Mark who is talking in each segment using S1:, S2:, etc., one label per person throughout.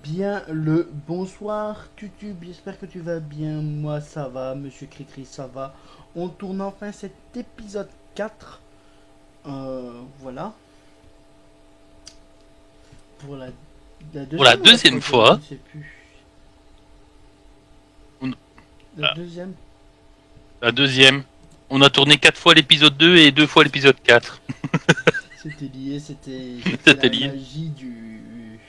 S1: bien le bonsoir YouTube, j'espère que tu vas bien, moi ça va, Monsieur Cricri ça va. On tourne enfin cet épisode 4, voilà. Pour la
S2: deuxième fois.
S1: Je sais plus.
S2: La
S1: deuxième.
S2: La deuxième. On a tourné 4 fois l'épisode 2 et 2 fois l'épisode 4.
S1: C'était lié, c'était la
S2: lié.
S1: magie du...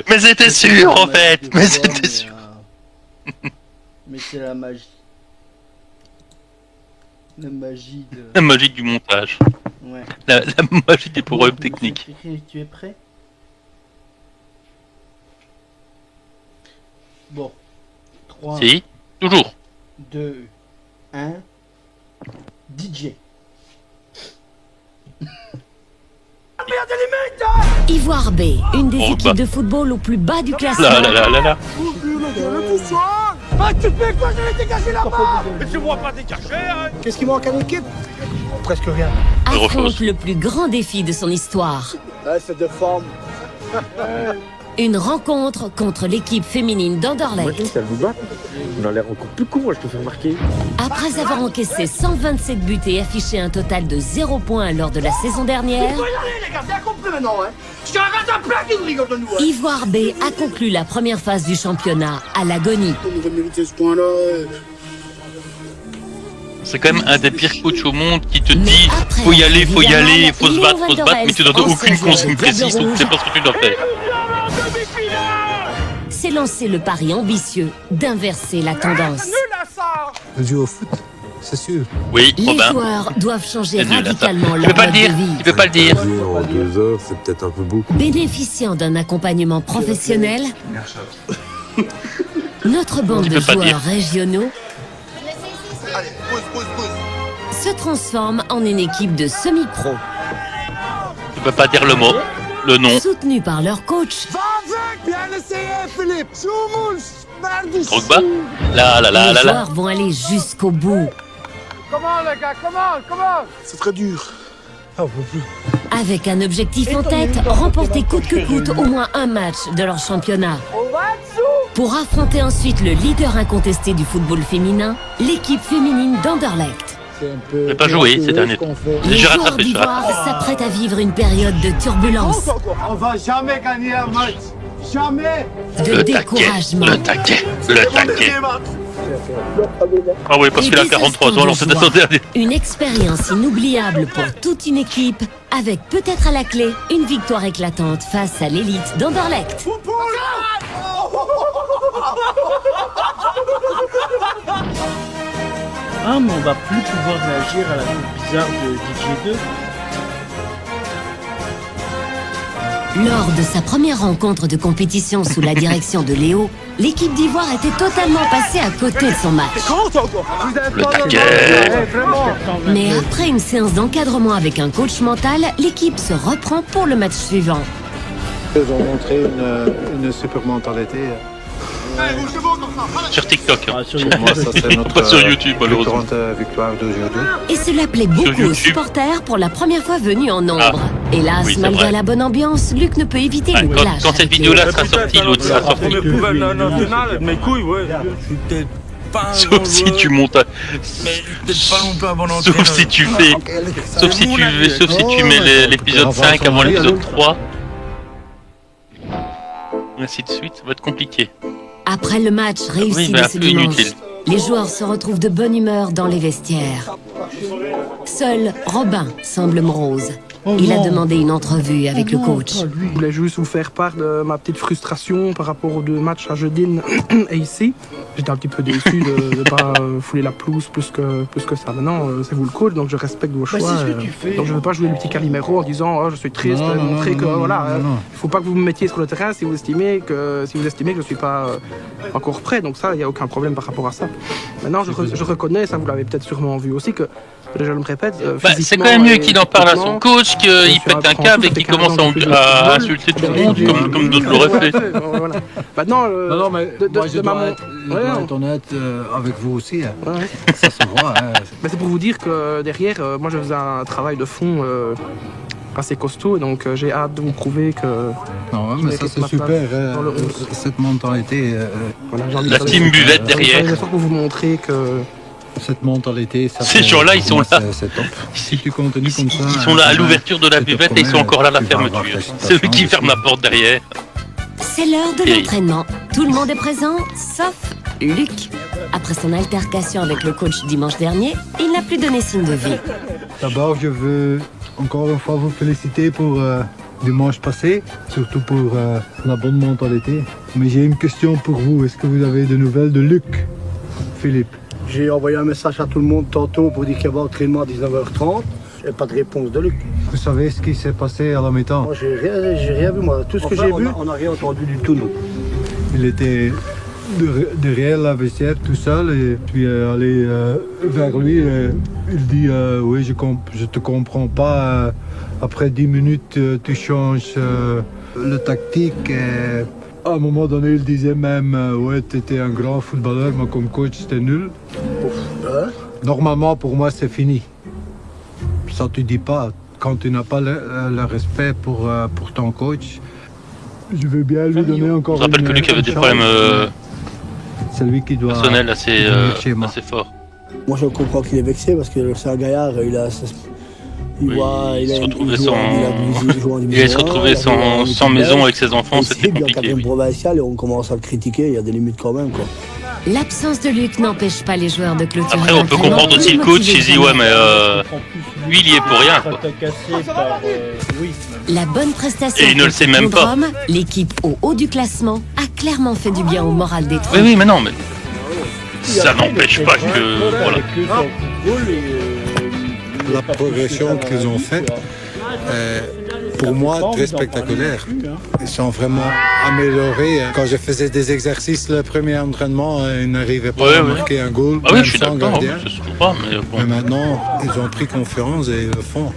S2: Mais c'était sûr en fait. Mais c'était sûr.
S1: Mais c'est la magie. La magie de...
S2: La magie du montage.
S1: Ouais.
S2: La magie des problèmes techniques.
S1: Tu es prêt? Bon. 3,
S2: Si, toujours.
S1: 2, 1. DJ.
S3: Ivoire B, une des équipes de football au plus bas du classement.
S2: Là.
S4: Ah, tu fais quoi? Je vais dégager là-bas. Mais tu vois pas dégager, hein. Qu'est-ce qui manque à l'équipe? Presque rien.
S3: Affronte le plus grand défi de son histoire.
S4: Ouais, c'est de forme.
S3: Une rencontre contre l'équipe féminine d'Anderlecht.
S5: Ça nous bat. On a l'air encore plus con, moi je te fais remarquer.
S3: Après avoir encaissé 127 buts et affiché un total de 0 points lors de la saison dernière,
S4: Les gars, bien compris maintenant, hein. Je te raconte un plat qui me rigole de nous, hein.
S3: Ivoire B a conclu la première phase du championnat à l'agonie.
S4: On aurait mérité ce point-là.
S2: C'est quand même un des pires coachs au monde qui te
S3: Mais
S2: dit
S3: après,
S2: faut y aller, faut
S3: évidemment,
S2: se battre, mais tu donnes
S3: Léo
S2: aucune
S3: Van der
S2: consigne
S3: Elst,
S2: précise,
S3: Diable
S2: donc tu sais pas ce que tu dois faire.
S3: s'est lancé le pari ambitieux d'inverser la tendance.
S6: Le duo au foot, c'est sûr.
S2: Oui,
S3: Les
S2: Robin.
S3: joueurs doivent changer
S2: C'est nul, là, ça.
S3: radicalement
S2: Tu
S3: leur
S2: peux pas le
S3: mode
S2: dire,
S3: de vie.
S2: tu peux pas le dire.
S5: Jouer en 2 heures, c'est peut-être un peu beaucoup.
S3: Bénéficiant d'un accompagnement professionnel, notre bande
S2: Tu
S3: de
S2: peux pas
S3: joueurs
S2: dire.
S3: régionaux se transforme en une équipe de semi-pro,
S2: Tu peux pas dire le mot, le nom.
S3: soutenue par leur coach,
S4: Bien essayé, Philippe. Soumous.
S2: Drogba. Là.
S3: les joueurs vont aller jusqu'au bout,
S4: Comment, les gars? Comment?
S6: C'est très dur. Ah, on peut plus.
S3: avec un objectif en tête, remporter coûte que coûte au moins un match de leur championnat,
S4: On va être sous.
S3: pour affronter ensuite le leader incontesté du football féminin, l'équipe féminine d'Anderlecht.
S2: J'ai pas joué ces derniers temps.
S3: Les
S2: J'ai
S3: joueurs
S2: rattrapé,
S3: d'Ivoire s'apprêtent à vivre une période de turbulence,
S4: On va jamais gagner un match. Jamais.
S3: de
S2: Le taquet,
S3: découragement.
S2: le taquet. Ah oui, parce
S3: Et
S2: qu'il a
S3: des
S2: 43 ans,
S3: instants
S2: alors
S3: de
S2: c'était
S3: joie.
S2: son dernier.
S3: Une expérience inoubliable pour toute une équipe, avec peut-être à la clé une victoire éclatante face à l'élite d'Anderlecht.
S1: Ah, mais on va plus pouvoir réagir à la coupe bizarre de DJ2.
S3: Lors de sa première rencontre de compétition sous la direction de Léo, l'équipe d'Ivoire était totalement passée à côté de son match.
S2: Le taquet.
S3: Mais après une séance d'encadrement avec un coach mental, l'équipe se reprend pour le match suivant.
S6: Ils ont montré une super mentalité.
S2: Sur TikTok. Hein.
S1: Ah, sur
S6: Pour moi, ça c'est notre
S2: Pas sur YouTube, malheureusement.
S6: victoire d'aujourd'hui.
S3: Et cela plaît beaucoup
S2: YouTube.
S3: aux supporters pour la première fois venus en nombre. Hélas,
S2: Oui, c'est
S3: malgré
S2: vrai.
S3: la bonne ambiance, Luc ne peut éviter
S2: Ouais,
S3: le
S2: quand
S3: clash.
S2: cette
S3: avec
S2: vidéo-là
S3: Léo.
S2: sera sortie, l'autre sera sorti.
S7: national, mes couilles, ouais.
S2: Sauf si tu montes à... Sauf si tu fais... Sauf si tu mets l'épisode 5 avant l'épisode 3. Ainsi de suite, ça va être compliqué.
S3: Après le match réussi
S2: mais
S3: de
S2: un
S3: ce
S2: peu
S3: dimanche,
S2: inutile.
S3: les joueurs se retrouvent de bonne humeur dans les vestiaires. Seul Robin semble morose. Il a demandé une entrevue avec le coach.
S8: Je voulais juste vous faire part de ma petite frustration par rapport aux 2 matchs à Jeudine et ici. J'étais un petit peu déçu de ne pas fouler la pelouse plus que ça. Maintenant, c'est vous le coach, donc je respecte vos choix.
S1: c'est ce que tu fais.
S8: Donc je ne veux pas jouer le petit Calimero en disant oh, je suis triste, montrer que voilà. Il ne faut pas que vous me mettiez sur le terrain si vous estimez que je ne suis pas encore prêt. Donc ça, il n'y a aucun problème par rapport à ça. Maintenant, je reconnais, ça vous l'avez peut-être sûrement vu aussi, que je le répète.
S2: C'est quand même mieux qu'il en parle à son coach, qu'il pète un câble et qu'il commence à insulter tout le monde comme d'autres l'auraient fait.
S8: Voilà. Maintenant,
S6: Non, mais moi je dois être
S8: Ouais.
S6: honnête avec vous aussi. Hein.
S8: Ouais.
S6: Ça se voit. Hein.
S8: Mais c'est pour vous dire que derrière, moi je faisais un travail de fond assez costaud. Donc j'ai hâte de vous prouver que...
S6: Non, mais ça c'est super, cette mentalité.
S8: Voilà, j'ai envie
S2: La
S8: de-
S2: team buvette
S8: J'ai
S2: derrière.
S8: l'impression pour vous montrer que...
S6: Cette mentalité, ça
S2: Ces gens-là, ils sont là.
S6: C'est top. Si tu continues comme ça...
S2: Ils sont là à l'ouverture de la
S6: je te
S2: buvette et ils sont
S6: promets,
S2: encore là à la
S6: tu vas avoir
S2: fermeture.
S6: ta
S2: C'est eux
S6: citation
S2: qui
S6: dessus.
S2: ferment la porte derrière.
S3: C'est l'heure de
S2: Et-
S3: l'entraînement. Tout le monde est présent, sauf Luc. Après son altercation avec le coach dimanche dernier, il n'a plus donné signe de vie.
S6: D'abord, je veux encore une fois vous féliciter pour dimanche passé, surtout pour la bonne mentalité. Mais j'ai une question pour vous. Est-ce que vous avez des nouvelles de Luc, Philippe?
S4: J'ai envoyé un message à tout le monde tantôt pour dire qu'il y avait entraînement à 19h30. J'ai pas de réponse de Luc.
S6: Vous savez ce qui s'est passé à la mi-temps?
S4: Moi, j'ai rien vu, moi. Tout ce que j'ai vu, on n'a rien entendu du tout, nous.
S6: Il était derrière la vestiaire tout seul et puis allé vers lui. Il dit oui, je te comprends pas. Après 10 minutes, tu changes le tactique. À un moment donné, il disait même ouais, tu étais un grand footballeur, mais comme coach, c'était nul. Normalement, pour moi, c'est fini. Ça, tu dis pas. Quand tu n'as pas le respect pour ton coach, je veux bien lui donner encore
S2: Je rappelle que Luc avait des problèmes
S6: c'est lui qui doit
S2: personnels assez
S6: venir chez moi.
S2: forts.
S4: Moi, je comprends qu'il est vexé parce que c'est un gaillard, il a... Il
S2: Oui,
S4: voit,
S2: il se retrouvait
S4: joue en
S2: Il
S4: division
S2: allait se retrouver sans maison avec ses enfants, c'était
S4: Ici, il est en
S2: compliqué.
S4: quatrième
S2: Oui.
S4: provincial et on commence à le critiquer, il y a des limites quand même, quoi.
S3: L'absence de Luc n'empêche pas les joueurs de clôturer
S2: Après, on peut
S3: l'entraînement
S2: comprendre aussi
S3: plus
S2: le coach,
S3: motivés
S2: il dit
S3: que
S2: ouais,
S3: jamais.
S2: mais lui, il y est pour rien. Quoi.
S3: La bonne prestation
S2: Et il ne le
S3: contre
S2: sait même pas.
S3: Rome, l'équipe au haut du classement, a clairement fait du bien au moral des troupes.
S2: Oui, mais non, mais ça n'empêche pas que voilà.
S6: La progression qu'ils ont faite, pour moi, très spectaculaire. Ils sont vraiment améliorés. Quand je faisais des exercices, le premier entraînement, ils n'arrivaient pas à marquer un goal,
S2: Ah oui,
S6: même
S2: je suis
S6: sans
S2: d'accord,
S6: gardien.
S2: je ne pas, mais bon.
S6: Mais maintenant, ils ont pris confiance et ils le font.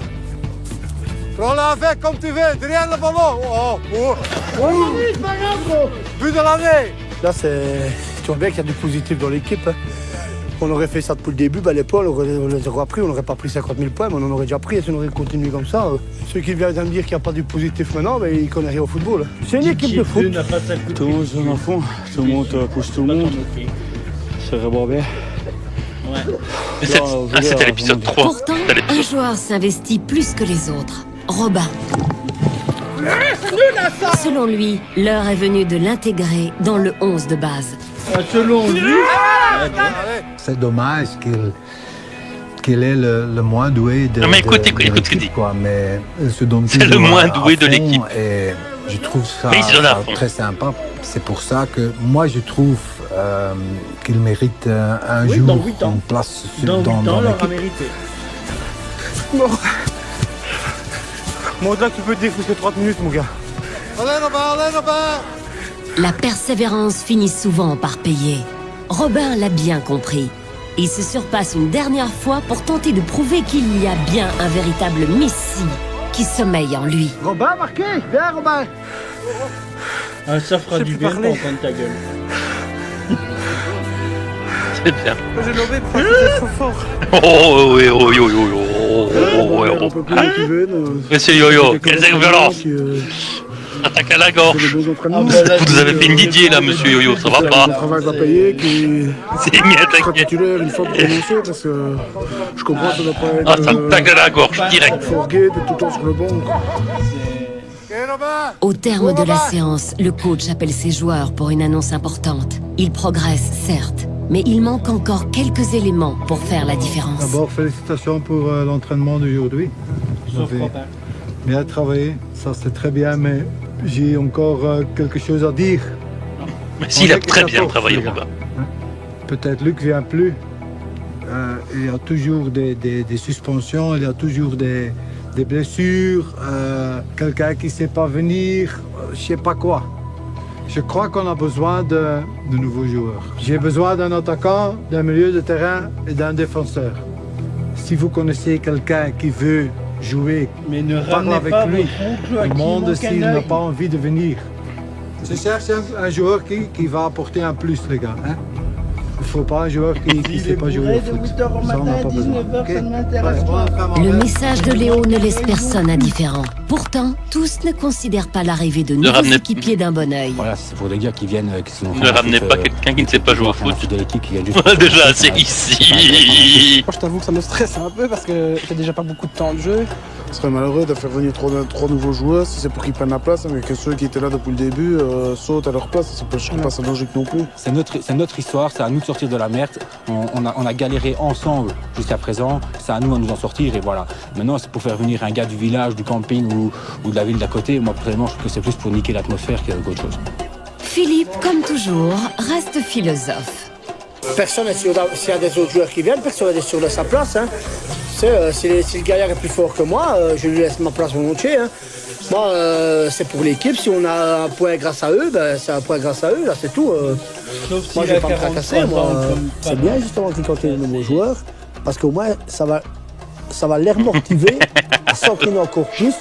S7: Prends-la avec comme tu veux, derrière le ballon. But de l'année.
S4: Là, tu vois bien qu'il y a du positif dans l'équipe. Hein. On aurait fait ça depuis le début, ben, les points, on les aurait pris, on n'aurait pas pris 50 000 points, mais on en aurait déjà pris et si on aurait continué comme ça. Ceux qui viennent de me dire qu'il n'y a pas du positif maintenant, ben, ils ne connaissent rien au football. Hein. C'est une équipe de foot.
S7: Tout le monde joue dans le fond, tout le monde pousse tout le monde. C'est vraiment bien.
S2: Mais c'était l'épisode 3.
S3: Pourtant, un joueur s'investit plus que les autres. Robin. Selon lui, l'heure est venue de l'intégrer dans le 11 de base.
S1: Selon lui,
S6: C'est dommage qu'il est le moins doué de
S2: Non, mais écoute,
S6: de
S2: écoute ce qu'il
S6: l'équipe,
S2: dit.
S6: quoi. Mais se donne
S2: C'est le
S6: toujours
S2: moins
S6: à
S2: doué de
S6: fond
S2: l'équipe.
S6: Et je trouve ça
S2: Mais il se donne à fond.
S6: très sympa. C'est pour ça que moi, je trouve qu'il mérite un
S1: Oui,
S6: jour
S1: dans 8 ans.
S6: une place
S1: dans 8 ans,
S6: dans
S1: l'aura
S6: l'équipe.
S1: mérité.
S4: Moi, là, tu peux te dire que c'est 30 minutes, mon gars.
S7: Allez, Robin.
S3: La persévérance finit souvent par payer. Robin l'a bien compris. Il se surpasse une dernière fois pour tenter de prouver qu'il y a bien un véritable messie qui sommeille en lui.
S4: Robin, marqué. Viens, Robin.
S1: Ah, ça fera
S4: Je sais
S1: du
S4: plus
S1: bien
S4: parler.
S1: d'entendre ta gueule.
S2: C'est bien.
S8: J'ai levé parce que c'est trop fort.
S2: Oh, oui, oh, yo, yo, yo, oh, oh,
S4: On
S2: oh.
S4: peut plus motiver.
S2: Monsieur Yo-Yo, quelle violence! Attaque à la gorge! Vous nous avez fait une Didier là, monsieur Yo-Yo, ça va
S4: Le
S2: pas?
S4: travail va payer, qui
S2: C'est mieux,
S4: sera
S2: t'inquiète.
S4: titulaire une fois pour commencer, parce que je comprends que ça doit pas être
S2: Ah, ça me tacle à la gorge, direct.
S4: forgué de tout le temps sur le banc.
S3: Au terme de la séance, le coach appelle ses joueurs pour une annonce importante. Ils progressent, certes, mais il manque encore quelques éléments pour faire la différence.
S6: D'abord, félicitations pour l'entraînement d'aujourd'hui. Vous
S1: Sauf
S6: avez
S1: Robin.
S6: bien travaillé, ça c'est très bien, mais j'ai encore quelque chose à dire.
S2: Mais s'il a
S6: On est
S2: très bien
S6: 14,
S2: travaillé,
S6: les gars.
S2: Robin.
S6: Peut-être Luc vient plus. Il y a toujours des suspensions, il y a toujours des blessures, quelqu'un qui ne sait pas venir, je ne sais pas quoi. Je crois qu'on a besoin de nouveaux joueurs. J'ai besoin d'un attaquant, d'un milieu de terrain et d'un défenseur. Si vous connaissez quelqu'un qui veut jouer,
S1: Mais ne
S6: parle
S1: ramenez
S6: avec
S1: pas
S6: lui.
S1: votre oncle à qui
S6: Demande
S1: manque
S6: s'il
S1: un
S6: n'a
S1: œil.
S6: pas envie de venir. Je cherche un joueur qui va apporter un plus, les gars. Hein?
S4: Il ne faut pas un joueur qui ne sait pas jouer au foot.
S1: De 8h au
S4: Ça, on n'a
S1: matin
S4: pas
S1: à
S4: besoin.
S1: 19h,
S4: Ok.
S1: ça ne m'intéresse
S4: Ouais.
S1: pas.
S3: Le message de Léo ne laisse personne indifférent. Pourtant, tous ne considèrent pas l'arrivée de nouveaux
S2: ramenez-
S3: équipiers d'un bon œil.
S9: Voilà, c'est pour des gars qui viennent, qui sont...
S2: Ne ramenez pas quelqu'un qui ne sait pas jouer au foot.
S9: De l'équipe qui vient juste...
S2: Déjà, c'est ici.
S8: Moi, je t'avoue que ça me stresse un peu parce que j'ai déjà pas beaucoup de temps de jeu.
S7: Ce serait malheureux de faire venir trois nouveaux joueurs si c'est pour qu'ils prennent la place, mais que ceux qui étaient là depuis le début sautent à leur place. Je trouve pas ça logique non plus.
S9: C'est notre histoire, c'est à nous de sortir de la merde. On a galéré ensemble jusqu'à présent, c'est à nous de nous en sortir et voilà. Maintenant, c'est pour faire venir un gars du village, du camping ou de la ville d'à côté. Moi, personnellement, je trouve que c'est plus pour niquer l'atmosphère qu'autre chose.
S3: Philippe, comme toujours, reste philosophe.
S4: Personne, s'il y a des autres joueurs qui viennent, personne n'est sûr de sa place. Hein. Si le gaillard est plus fort que moi, je lui laisse ma place volontiers. Hein. Moi, c'est pour l'équipe. Si on a un point grâce à eux, ben, c'est un point grâce à eux, là, c'est tout.
S1: Sauf
S4: Moi,
S1: s'il
S4: je vais
S1: a
S4: pas me
S1: 43
S4: tracasser. Moi,
S1: ans, comme
S4: c'est
S1: pas
S4: bien
S1: mal.
S4: justement quand il y a de nouveaux joueurs, parce qu'au moins, ça va les motiver à s'entraîner encore plus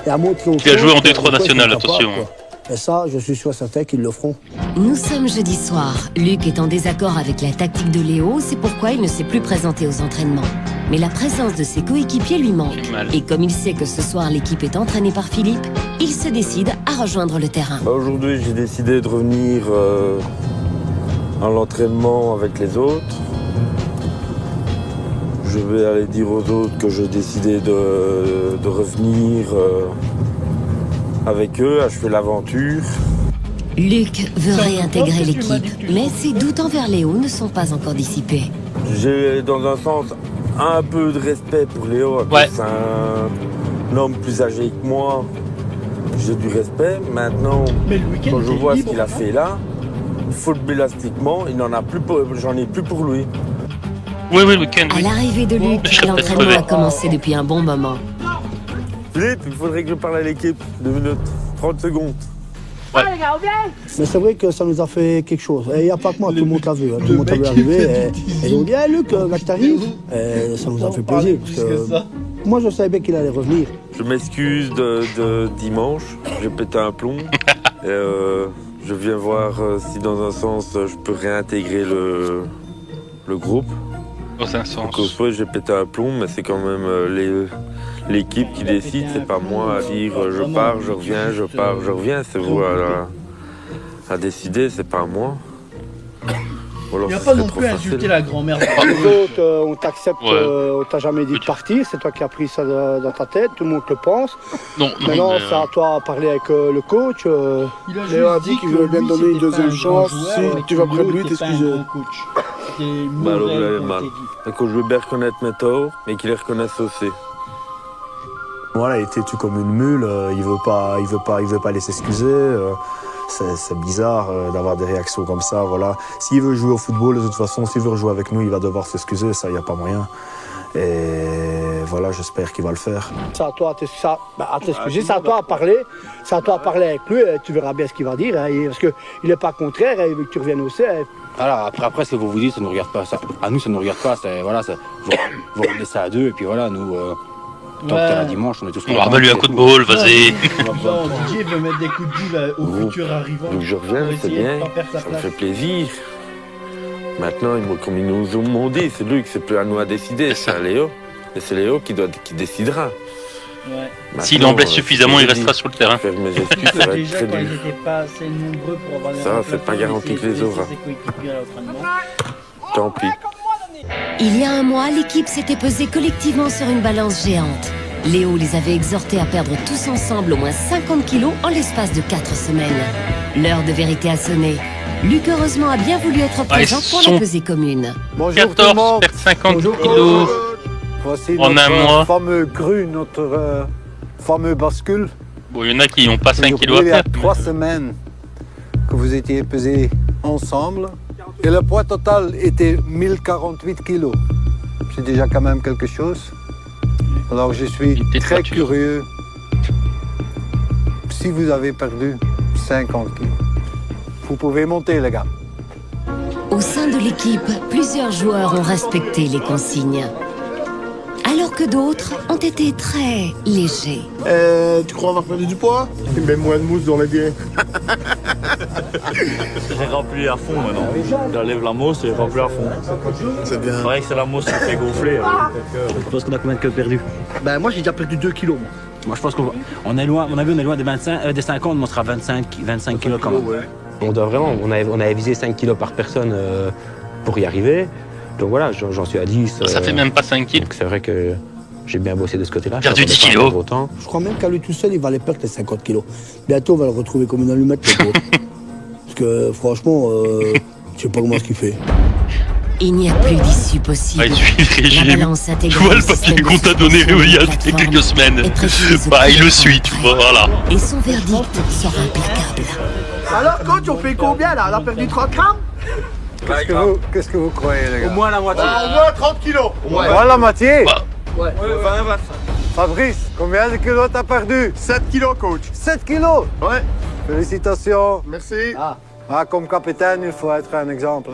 S4: et à montrer aux
S2: Qui a joué en
S4: autres
S2: D3
S4: de quoi ils sont
S2: national,
S4: capables,
S2: attention.
S4: quoi. Et ça, je suis sûr certain qu'ils le feront.
S3: Nous sommes jeudi soir. Luc est en désaccord avec la tactique de Léo, c'est pourquoi il ne s'est plus présenté aux entraînements. Mais la présence de ses coéquipiers lui manque.
S2: Mal.
S3: Et comme il sait que ce soir l'équipe est entraînée par Philippe, il se décide à rejoindre le terrain.
S5: Aujourd'hui, j'ai décidé de revenir à l'entraînement avec les autres. Je vais aller dire aux autres que j'ai décidé de revenir avec eux, achever l'aventure.
S3: Luc veut
S1: Ça
S3: réintégrer
S1: fait longtemps que tu m'as dit
S3: l'équipe,
S1: que tu
S3: mais
S1: joues.
S3: ses doutes envers Léo ne sont pas encore dissipés.
S5: J'ai dans un sens un peu de respect pour Léo,
S2: Ouais.
S5: c'est un homme plus âgé que moi. J'ai du respect. Maintenant,
S1: Mais le week-end,
S5: quand je
S1: il est
S5: vois ce
S1: libre,
S5: qu'il a
S1: non
S5: fait là, footballistiquement, il n'en a plus j'en ai plus pour lui.
S2: Oui, le week-end,
S3: À
S2: oui.
S3: l'arrivée de
S2: Je
S3: Luc,
S2: serais peut-être
S3: l'entraînement
S2: crevé.
S3: a commencé depuis un bon moment.
S5: Philippe, il faudrait que je parle à l'équipe. 2 minutes, 30 secondes.
S4: Mais c'est vrai que ça nous a fait quelque chose. Et il n'y a pas que moi, tout le monde l'a vu. Hein. Tout le monde l'a vu
S1: mec,
S4: arriver.
S1: il fait
S4: Et
S1: du
S4: ils ont dit, hey, Luc, là que t'arrives. Et ça nous a fait plaisir. Parce que moi, je savais bien qu'il allait revenir.
S5: Je m'excuse de dimanche, j'ai pété un plomb. Et, je viens voir si dans un sens je peux réintégrer le groupe.
S2: Dans un sens.
S5: Donc, soit j'ai pété un plomb, mais c'est quand même l'équipe qui décide, c'est pas moi à dire je pars, je reviens, je pars, je reviens. C'est vous à décider, c'est pas moi. Ou alors
S1: Il n'y a
S5: ce
S1: pas
S5: serait
S1: non
S5: trop
S1: plus
S5: facile.
S1: insulter la grand-mère.
S4: Les autres, on t'accepte,
S2: Ouais.
S4: on t'a jamais dit de partir. C'est toi qui as pris ça dans ta tête. Tout le monde le pense.
S2: Non,
S4: Maintenant,
S2: mais,
S4: c'est à toi de parler avec le coach.
S1: Il a
S4: Léo a
S1: juste
S4: dit
S1: dit
S4: qu'il
S1: que
S4: voulait bien
S1: lui,
S4: donner une
S1: c'était
S4: deuxième
S1: pas un grand
S4: chance.
S1: joueur,
S4: Si
S1: mais
S4: tu
S1: que
S4: vas près de lui,
S1: l'autre était pas un
S4: t'excuser.
S1: bon coach. C'était
S5: Bah, alors,
S1: mauvais,
S5: là,
S1: comme
S5: mal.
S1: t'as dit.
S5: Donc, je veux bien reconnaître mes torts, mais qu'ils les reconnaissent aussi.
S10: Voilà, il était têtu comme une mule, il veut pas aller s'excuser. C'est bizarre d'avoir des réactions comme ça, voilà. S'il veut jouer au football, de toute façon, s'il veut jouer avec nous, il va devoir s'excuser, ça, il n'y a pas moyen. Et voilà, j'espère qu'il va le faire.
S4: C'est à toi à t'excuser, c'est à toi à parler. C'est à toi à parler avec lui. Et tu verras bien ce qu'il va dire. Hein, parce qu'il n'est pas contraire. Il veut que tu reviennes aussi. Hein.
S9: Voilà, après ce que vous dites, ça ne nous regarde pas. Ça, à nous, ça ne nous regarde pas. Voilà, vous réglez ça à deux, et puis voilà, nous, tant que t'es là dimanche, on est tous
S2: on va remettre lui un coup de ball, vas-y.
S1: Non, Didier veut mettre des coups de boule au futur arrivant.
S5: Donc je reviens,
S1: pour
S5: c'est
S1: essayer de
S5: bien,
S1: pas perdre sa
S5: ça me
S1: place.
S5: fait plaisir. Maintenant, comme ils nous ont dit, c'est lui que c'est plus à nous à décider, c'est à Léo. Et c'est Léo qui décidera.
S1: Ouais.
S2: S'il en blesse
S5: Maintenant,
S2: suffisamment, il
S5: je
S2: restera sur le terrain.
S5: Faire mes excuses, ça va être
S1: Déjà,
S5: très
S1: quand ils
S5: dur.
S1: n'étaient pas assez nombreux pour avoir des
S5: Ça,
S1: remplaçants,
S5: c'est pas garanti que les
S1: essayer de
S5: aura.
S1: laisser ses coéquipiers à l'entraînement.
S5: Tant pis.
S3: Il y a un mois, l'équipe s'était pesée collectivement sur une balance géante. Léo les avait exhortés à perdre tous ensemble au moins 50 kilos en l'espace de 4 semaines. L'heure de vérité a sonné. Luc, heureusement, a bien voulu être présent
S2: ils
S3: pour
S2: sont
S3: la pesée commune.
S4: Bonjour tout le
S2: 14
S4: monde.
S2: perd 50
S4: Bonjour,
S2: kilos.
S6: Voici
S2: En
S6: notre
S2: un mois.
S6: fameux cru, notre fameux bascule.
S2: Bon, il y en a qui n'ont pas 5
S6: Aujourd'hui,
S2: kilos à
S6: il y a
S2: perdre.
S6: 3 semaines que vous étiez pesés ensemble. Et le poids total était 1048 kilos. C'est déjà quand même quelque chose. Alors je suis
S2: Il était
S6: très
S2: très dur.
S6: curieux. Si vous avez perdu 50 kilos, vous pouvez monter les gars.
S3: Au sein de l'équipe, plusieurs joueurs ont respecté les consignes. Alors que d'autres ont été très légers.
S7: Tu crois avoir perdu du poids? Tu mets moins de mousse dans les biais.
S11: J'ai rempli à fond maintenant. J'enlève la mousse et j'ai rempli à fond.
S7: C'est bien.
S11: C'est vrai que c'est la mousse qui fait gonfler.
S12: Je pense qu'on a combien de kilos perdus?
S1: Ben moi j'ai déjà perdu 2 kilos.
S9: Moi, je pense qu'on est loin, à mon avis, on est loin des 50, mais on sera 25 kilos quand même.
S13: On doit vraiment, on avait visé 5 kilos par personne pour y arriver. Donc voilà, j'en suis à 10.
S2: Ça fait même pas 5 kilos.
S13: Donc c'est vrai que j'ai bien bossé de ce côté-là.
S2: Perdu 10 kilos.
S4: Je crois même qu'à lui tout seul, il va les perdre les 50 kilos. Bientôt, on va le retrouver comme une allumette, le gros. Parce que franchement, je sais pas comment ce qu'il fait.
S3: Il n'y a plus d'issue possible.
S2: Il suit le
S3: La
S2: régime.
S3: balance
S2: Tu
S3: intégrée
S2: vois
S3: au
S2: le papier
S3: système
S2: qu'on t'a donné il y a quelques semaines. Bah, il le suit, tu vois, voilà.
S3: Et son verdict sera impeccable.
S1: Alors coach, on fait combien là? On a perdu 30 grammes?
S6: Qu'est-ce que vous croyez, les gars?
S8: Au moins la moitié.
S1: Au moins 30 kilos.
S6: Voilà la moitié.
S1: Ouais.
S6: Fabrice, combien de kilos t'as perdu?
S7: 7 kilos, coach.
S6: 7 kilos.
S7: Ouais.
S6: Félicitations.
S7: Merci.
S6: Ah, comme capitaine, il faut être un exemple.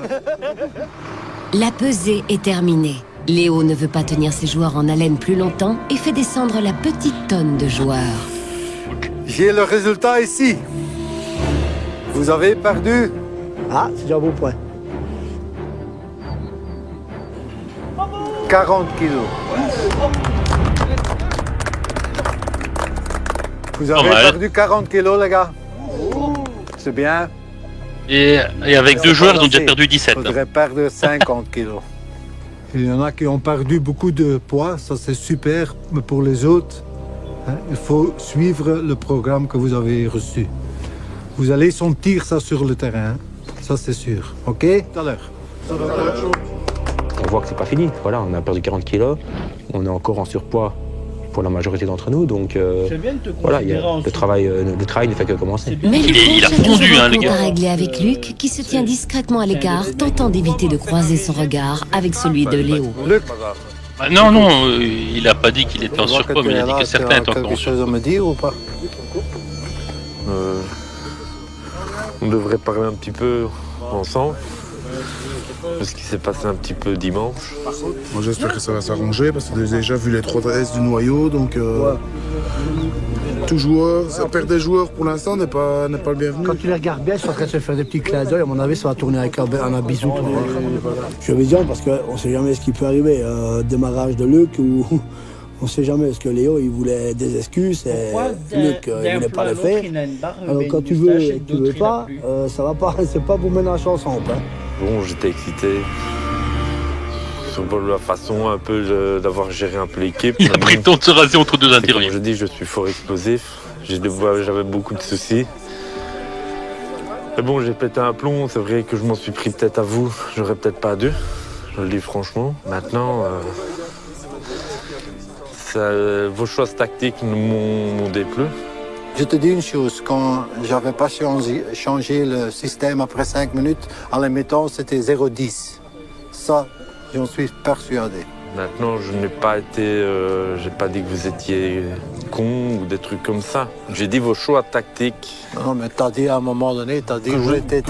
S3: La pesée est terminée. Léo ne veut pas tenir ses joueurs en haleine plus longtemps et fait descendre la petite tonne de joueurs.
S6: J'ai le résultat ici. Vous avez perdu.
S4: Ah, c'est déjà un bon point.
S6: 40 kilos. Vous avez perdu 40 kilos, les gars. C'est bien.
S2: Et avec 2 joueurs, ils ont déjà perdu 17.
S6: Il faudrait perdre 50 kilos. Il y en a qui ont perdu beaucoup de poids, ça c'est super, mais pour les autres, il faut suivre le programme que vous avez reçu. Vous allez sentir ça sur le terrain, ça c'est sûr. Ok? Tout à l'heure.
S13: On voit que c'est pas fini. Voilà, on a perdu 40 kilos, on est encore en surpoids pour la majorité d'entre nous, donc voilà, le travail ne fait que commencer.
S3: Mais
S2: il a fondu, hein, les gars.
S3: À régler avec Luc, qui se tient discrètement à l'écart, tentant d'éviter de croiser son regard avec celui de Léo.
S6: Luc,
S2: Bah, non, il a pas dit qu'il était en surpoids, mais il a dit que certains étaient encore en
S6: quelque chose à me dire ou pas?
S5: On devrait parler un petit peu ensemble de ce qui s'est passé un petit peu dimanche.
S7: Moi j'espère que ça va s'arranger parce que j'ai déjà vu les 3 S du noyau, donc tout joueur, perdre des joueurs pour l'instant n'est pas le bienvenu.
S4: Quand tu les regardes bien, ils sont en train de se faire des petits clins d'œil. À mon avis, ça va tourner avec un bisou. Je suis vigilant parce qu'on ne sait jamais ce qui peut arriver. Démarrage de Luc ou on ne sait jamais. Parce que Léo, il voulait des excuses et Luc, il ne voulait pas les faire. Alors quand tu veux pas, ça va pas. C'est pas pour ménager ensemble. Hein.
S5: Bon, j'étais excité sur la façon un peu d'avoir géré un peu l'équipe.
S2: Il a pris le temps de se raser entre 2 interviews.
S5: Comme je dis, je suis fort explosif. J'avais beaucoup de soucis. Mais bon, j'ai pété un plomb. C'est vrai que je m'en suis pris peut-être à vous. J'aurais peut-être pas dû. Je le dis franchement. Maintenant, vos choix tactiques ne m'ont déplu.
S6: Je te dis une chose, quand j'avais pas changé le système après 5 minutes, en les mettant, c'était 0,10. Ça, j'en suis persuadé.
S5: Maintenant, je n'ai pas été... j'ai pas dit que vous étiez con ou des trucs comme ça. J'ai dit vos choix tactiques.
S6: Non, mais t'as dit à un moment donné, t'as dit que vous étiez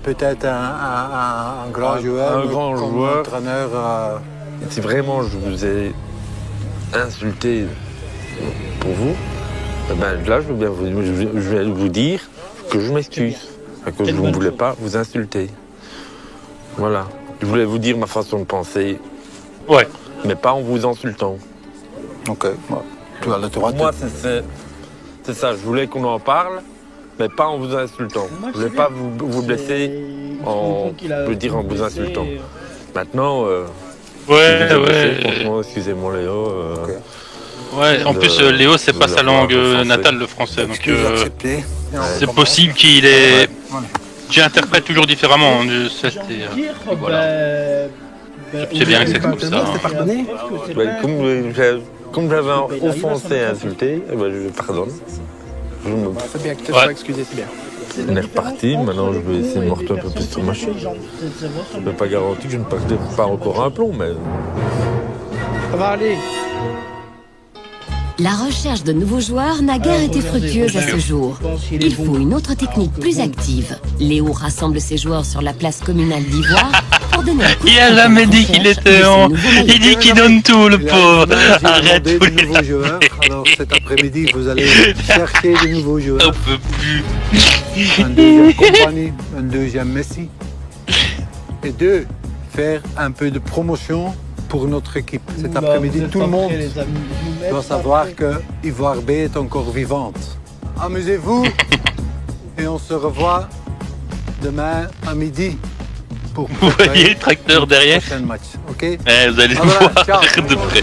S6: peut-être un grand joueur.
S5: Un grand
S6: comme
S5: joueur.
S6: Entraîneur.
S5: Si vraiment je vous ai insulté pour vous, ben là, je vais vous dire que je m'excuse. Que je ne voulais pas vous insulter. Voilà. Je voulais vous dire ma façon de penser.
S2: Ouais.
S5: Mais pas en vous insultant.
S6: Ok. Ouais. Tu as le droit.
S5: Moi, c'est ça. Je voulais qu'on en parle, mais pas en vous insultant. Je voulais pas vous blesser en vous insultant. Maintenant, franchement, excusez-moi Léo.
S2: Ouais, en plus Léo, c'est pas sa langue natale, le français. Donc c'est possible qu'il ait... J'interprète toujours différemment. Voilà. Je sais bien que c'est comme ça.
S5: Comme j'avais offensé et insulté, je pardonne.
S8: C'est bien que tu sois excusé, c'est bien.
S5: On est reparti, maintenant je vais essayer de me retourner un peu plus sur ma chaise. Je ne peux pas garantir que je ne perdrai pas encore un plomb, mais...
S8: Ça va aller.
S3: La recherche de nouveaux joueurs n'a guère été fructueuse à ce jour. Il faut une autre technique plus active. Léo rassemble ses joueurs sur la place communale d'Ivoire pour de
S2: Il a jamais dit qu'il était en... Il dit qu'il donne tout, le pauvre. Arrête,
S6: de nouveaux joueurs. Alors cet après-midi, vous allez chercher de nouveaux joueurs.
S2: On peut plus.
S6: Un deuxième Compagnie, un deuxième Messi. Et deux, faire un peu de promotion pour notre équipe. Cet après-midi, tout le monde doit savoir que Ivoire B est encore vivante. Amusez-vous et on se revoit demain à midi pour
S2: Vous voyez le tracteur derrière?
S6: le prochain match. Ok?
S2: Vous allez le
S6: voilà,
S2: voir
S6: ciao.
S2: de près.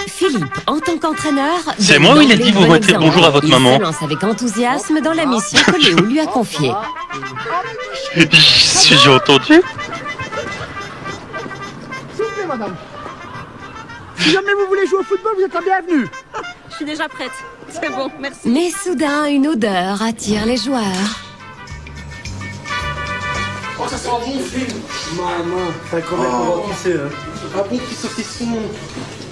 S3: Philippe, en tant qu'entraîneur...
S2: C'est moi où il a dit vous mettrez bonjour à votre maman.
S3: Il se lance avec enthousiasme dans la mission que Léo lui a confiée.
S2: J'ai entendu.
S4: S'il vous plaît, madame. Si jamais vous voulez jouer au football, vous êtes la bienvenue.
S14: Je suis déjà prête. C'est bon, merci.
S3: Mais soudain, une odeur attire les joueurs.
S8: Oh, ça sent bon, film.
S4: Maman, ça quand même on va tisser, hein.
S8: Un bon petit saucisson.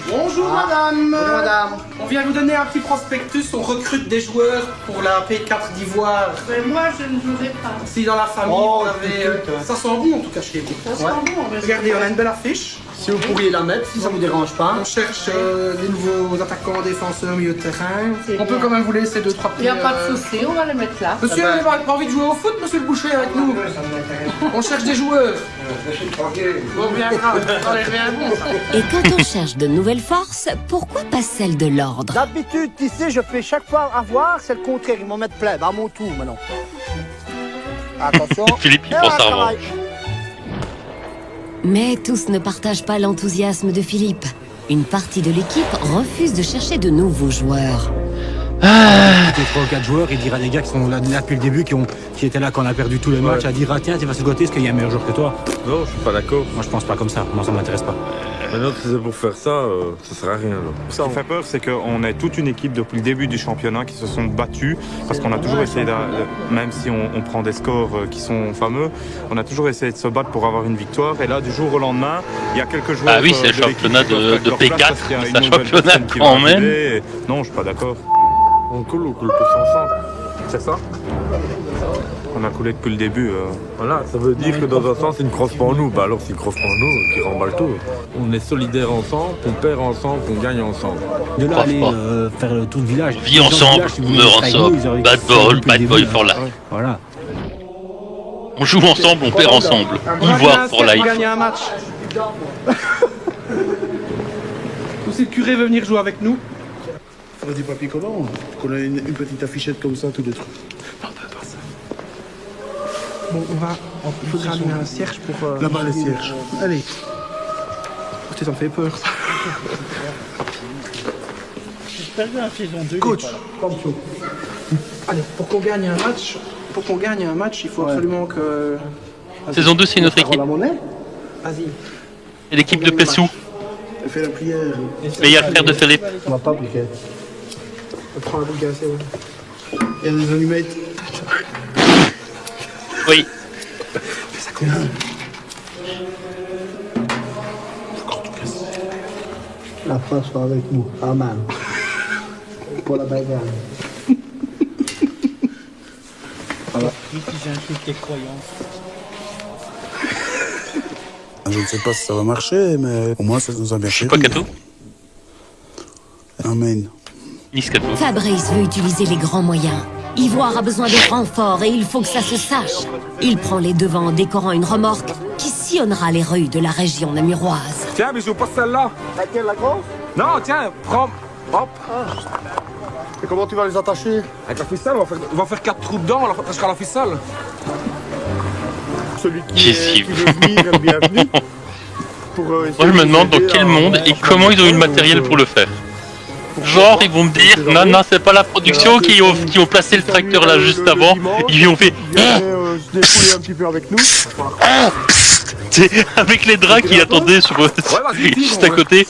S4: Bonjour, madame.
S8: Bonjour madame. On vient vous donner un petit prospectus, on recrute des joueurs pour la P4 d'Ivoire.
S14: Mais moi, je ne jouerai pas.
S8: Si dans la famille, vous avez... ça sent bon en tout cas chez vous.
S14: Ça sent bon.
S8: Regardez, on a une belle affiche.
S4: Si vous pourriez la mettre, si ça vous dérange pas.
S8: On cherche des nouveaux attaquants, défenseurs, milieu de terrain. On peut quand même vous laisser 2-3 petits...
S14: Il n'y a pas de souci, on va les mettre là.
S8: Monsieur, vous n'avez pas envie de jouer au foot, monsieur le boucher, avec nous? On cherche des joueurs. Bon, bien grave. Allez, bien bon, ça.
S3: Et quand on cherche de nouvelles forces, pourquoi pas celles de l'ordre?
S4: D'habitude, tisser, je fais chaque fois avoir, c'est le contraire, ils m'en mettent plein. Bah, à mon tour maintenant. Attention.
S2: Philippe, il prend sa revanche.
S3: Mais tous ne partagent pas l'enthousiasme de Philippe. Une partie de l'équipe refuse de chercher de nouveaux joueurs.
S9: Il y a 3 ou 4 joueurs, il dira des gars qui sont là depuis le début, qui étaient là quand on a perdu tous les matchs, à dire ah, tiens, tu vas se côté, est-ce qu'il y a un meilleur joueur que toi?
S5: Non, je suis pas d'accord.
S9: Moi je pense pas comme ça, moi ça m'intéresse pas.
S5: Maintenant, si c'est pour faire ça, ça sert à rien. Là.
S15: Ce qui fait peur, c'est qu'on est toute une équipe depuis le début du championnat qui se sont battus, parce qu'on a toujours essayé, même si on prend des scores qui sont fameux, on a toujours essayé de se battre pour avoir une victoire. Et là, du jour au lendemain, il y a quelques joueurs.
S2: Ah oui, c'est le championnat de P4, c'est un championnat quand même.
S15: Non, je suis pas d'accord.
S5: On coule tous ensemble.
S15: C'est ça? On a coulé depuis le début.
S5: Voilà, ça veut dire que dans un sens, ils ne crossent pas en nous. Bah alors, s'ils ne crossent pas en nous, qu'ils remballent tout. On est solidaires ensemble, on perd ensemble, on gagne ensemble.
S9: De là aller faire le tour de village.
S2: Vie ensemble, on meurt ensemble. Bad boy for life.
S9: Voilà.
S2: On joue ensemble, on perd ensemble. Ivoire for life.
S8: On gagne un match. Ou si le curé veut venir jouer avec nous.
S7: Faudrait du papier collant, qu'on a une petite affichette comme ça, tous les trucs.
S8: Non, pas ça. Bon, il faudra allumer un cierge pour...
S7: Là-bas, les cierges.
S8: Allez. Ça me fait peur, ça.
S1: J'espère que la saison 2...
S8: Coach, allez, pour qu'on gagne un match, il faut absolument que...
S2: Saison 2, c'est une autre équipe.
S8: Vas-y.
S2: Et l'équipe de Pessou.
S7: Fais la prière.
S2: Mais il y a le frère de Philippe.
S4: On va pas appliquer.
S8: On prend la boule cassée, ouais.
S7: Il y a des allumettes.
S2: Oui.
S8: Fais ça comme ça.
S4: La France soit avec nous. Amen. Pour la bagarre.
S1: Voilà. J'insulte tes croyances.
S7: Je ne sais pas si ça va marcher, mais au moins ça nous a bien fait.
S2: Pas Cato.
S7: Amen.
S2: Niscato.
S3: Fabrice veut utiliser les grands moyens. Ivoire a besoin de renforts et il faut que ça se sache. Il prend les devants en décorant une remorque qui sillonnera les rues de la région namuroise.
S15: Tiens, mais je veux pas celle-là.
S4: Laquelle, la grosse?
S15: Non, tiens, prends. Hop.
S4: Et comment tu vas les attacher?
S15: Avec la ficelle, on va faire 4 trous dedans, on attachera la ficelle.
S7: Celui qui veut venir est le bienvenu.
S2: Moi, je me demande dans quel monde et comment ils ont eu le matériel pour le faire. Genre, ils vont me dire, non, c'est pas la production qui ont placé le tracteur là juste avant. Ils ont fait.
S7: Se dépouiller un petit peu avec nous.
S2: Avec les draps qui attendaient juste à côté.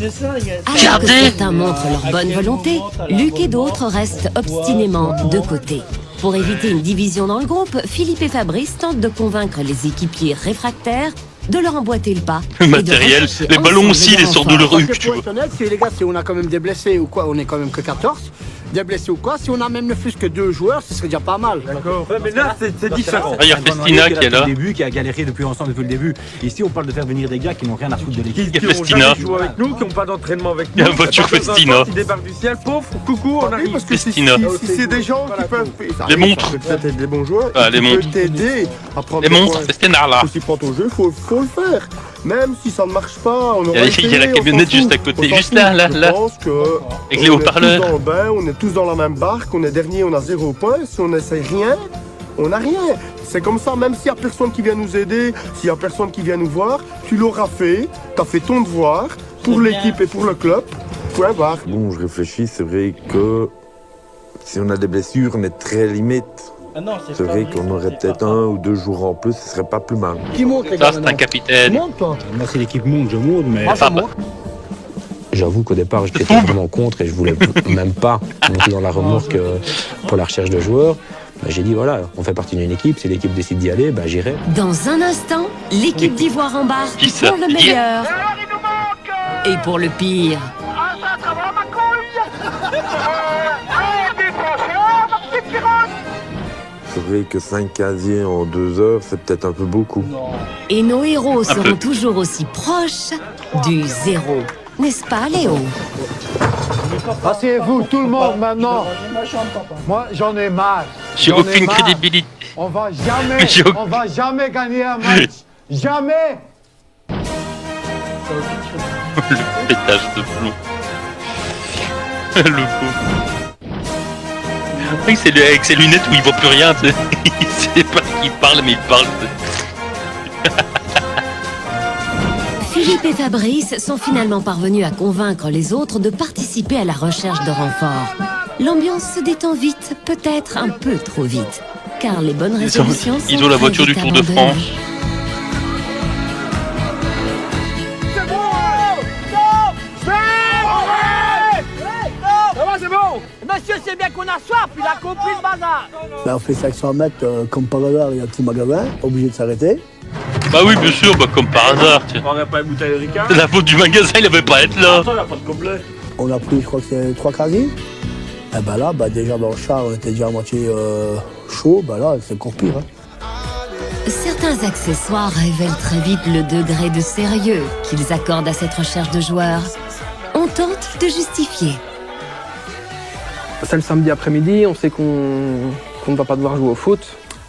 S3: Alors que certains montrent leur bonne volonté, Luc et d'autres restent obstinément de côté. Pour éviter une division dans le groupe, Philippe et Fabrice tentent de convaincre les équipiers réfractaires de leur emboîter le pas.
S2: Le matériel, les ballons aussi, les sortent de leur rue, tu vois.
S4: Les gars, si on a quand même des blessés ou quoi, on est quand même que 14. des blessés ou quoi. Si on a même ne fût-ce que 2 joueurs, ce serait déjà pas mal.
S10: D'accord. Ouais, mais là, c'est différent.
S2: Il y a Festina qui est là.
S9: Depuis le début, qui a galéré depuis le début. Ici, on parle de faire venir des gars qui n'ont rien à foutre de l'équipe.
S2: Il y a Festina.
S5: Qui jouent avec nous, qui n'ont pas d'entraînement avec nous.
S2: Il y a une voiture Festina.
S5: Qui débarque du ciel, pauvre, coucou, on arrive.
S7: Parce que si
S2: Festina.
S7: c'est des gens qui peuvent.
S2: Les montres.
S7: Peut-être être des bons joueurs.
S2: Ah, les
S7: qui
S2: montres.
S7: peuvent t'aider à prendre
S2: Les
S7: des
S2: montres,
S7: points.
S2: Festina là.
S7: Si tu prends ton jeu, faut le faire. Même si ça ne marche pas, on aura
S2: Il y a la camionnette juste à côté, juste là.
S7: Je pense que
S2: avec les
S7: on est
S2: haut-parleurs.
S7: tous dans le bain, on est tous dans la même barque, on est dernier, on a 0 point. Si on n'essaie rien, on n'a rien. C'est comme ça, même s'il n'y a personne qui vient nous aider, s'il n'y a personne qui vient nous voir, tu l'auras fait, tu as fait ton devoir pour l'équipe et pour le club. Point barre.
S5: Bon, je réfléchis, c'est vrai que si on a des blessures, on est très limite.
S1: Ah non,
S5: C'est vrai qu'on aurait peut-être 1 ou 2 jours en plus, ce serait pas plus mal.
S4: Qui monte les
S2: Ça,
S4: gars
S2: c'est un
S4: maintenant?
S2: capitaine.
S4: Tu montes toi?
S9: Moi, si l'équipe monte, je monte, mais.
S4: Moi, je monte.
S13: J'avoue qu'au départ, j'étais totalement contre et je voulais même pas monter dans la remorque pour la recherche de joueurs. Bah, j'ai dit, voilà, on fait partie d'une équipe, si l'équipe décide d'y aller, bah, j'irai.
S3: Dans un instant, l'équipe d'Ivoire embarque
S2: Qui ça?
S3: pour le meilleur et pour le pire.
S5: C'est vrai que 5 casiers en 2 heures, c'est peut-être un peu beaucoup.
S3: Et nos héros seront toujours aussi proches du 0. N'est-ce pas, Léo?
S6: Asseyez-vous, tout le monde, maintenant. Moi, j'en ai marre.
S2: J'ai
S6: J'en ai
S2: aucune
S6: marre.
S2: crédibilité.
S6: On va jamais gagner un match. Jamais.
S2: Le pétage de plomb. Le pauvre. Oui, c'est avec ses lunettes où il voit plus rien, tu sais. Il sait pas qu'il parle, mais il parle.
S3: Philippe et Fabrice sont finalement parvenus à convaincre les autres de participer à la recherche de renforts. L'ambiance se détend vite, peut-être un peu trop vite, car les bonnes résolutions sont
S2: Ils ont la voiture du
S3: très
S2: Tour
S3: vite
S2: de
S3: abandonnées.
S2: France.
S16: C'est bon. Monsieur, c'est bien qu'on a soif, il a compris le bazar.
S4: Là, on fait 500 mètres, comme par hasard, il y a un petit magasin, obligé de s'arrêter.
S2: Bah oui, bien sûr, bah comme par hasard, tiens.
S11: On n'aurait pas une bouteille de Ricard.
S2: C'est la faute du magasin, il avait pas à être là.
S11: Attends, il a pas de complet.
S4: On a pris, je crois que c'est 3 casiers. Et ben là, déjà dans le char, on était déjà à moitié chaud, là, c'est encore pire. Hein.
S3: Certains accessoires révèlent très vite le degré de sérieux qu'ils accordent à cette recherche de joueurs. On tente de justifier.
S8: C'est le samedi après-midi, on sait qu'on ne va pas devoir jouer au foot.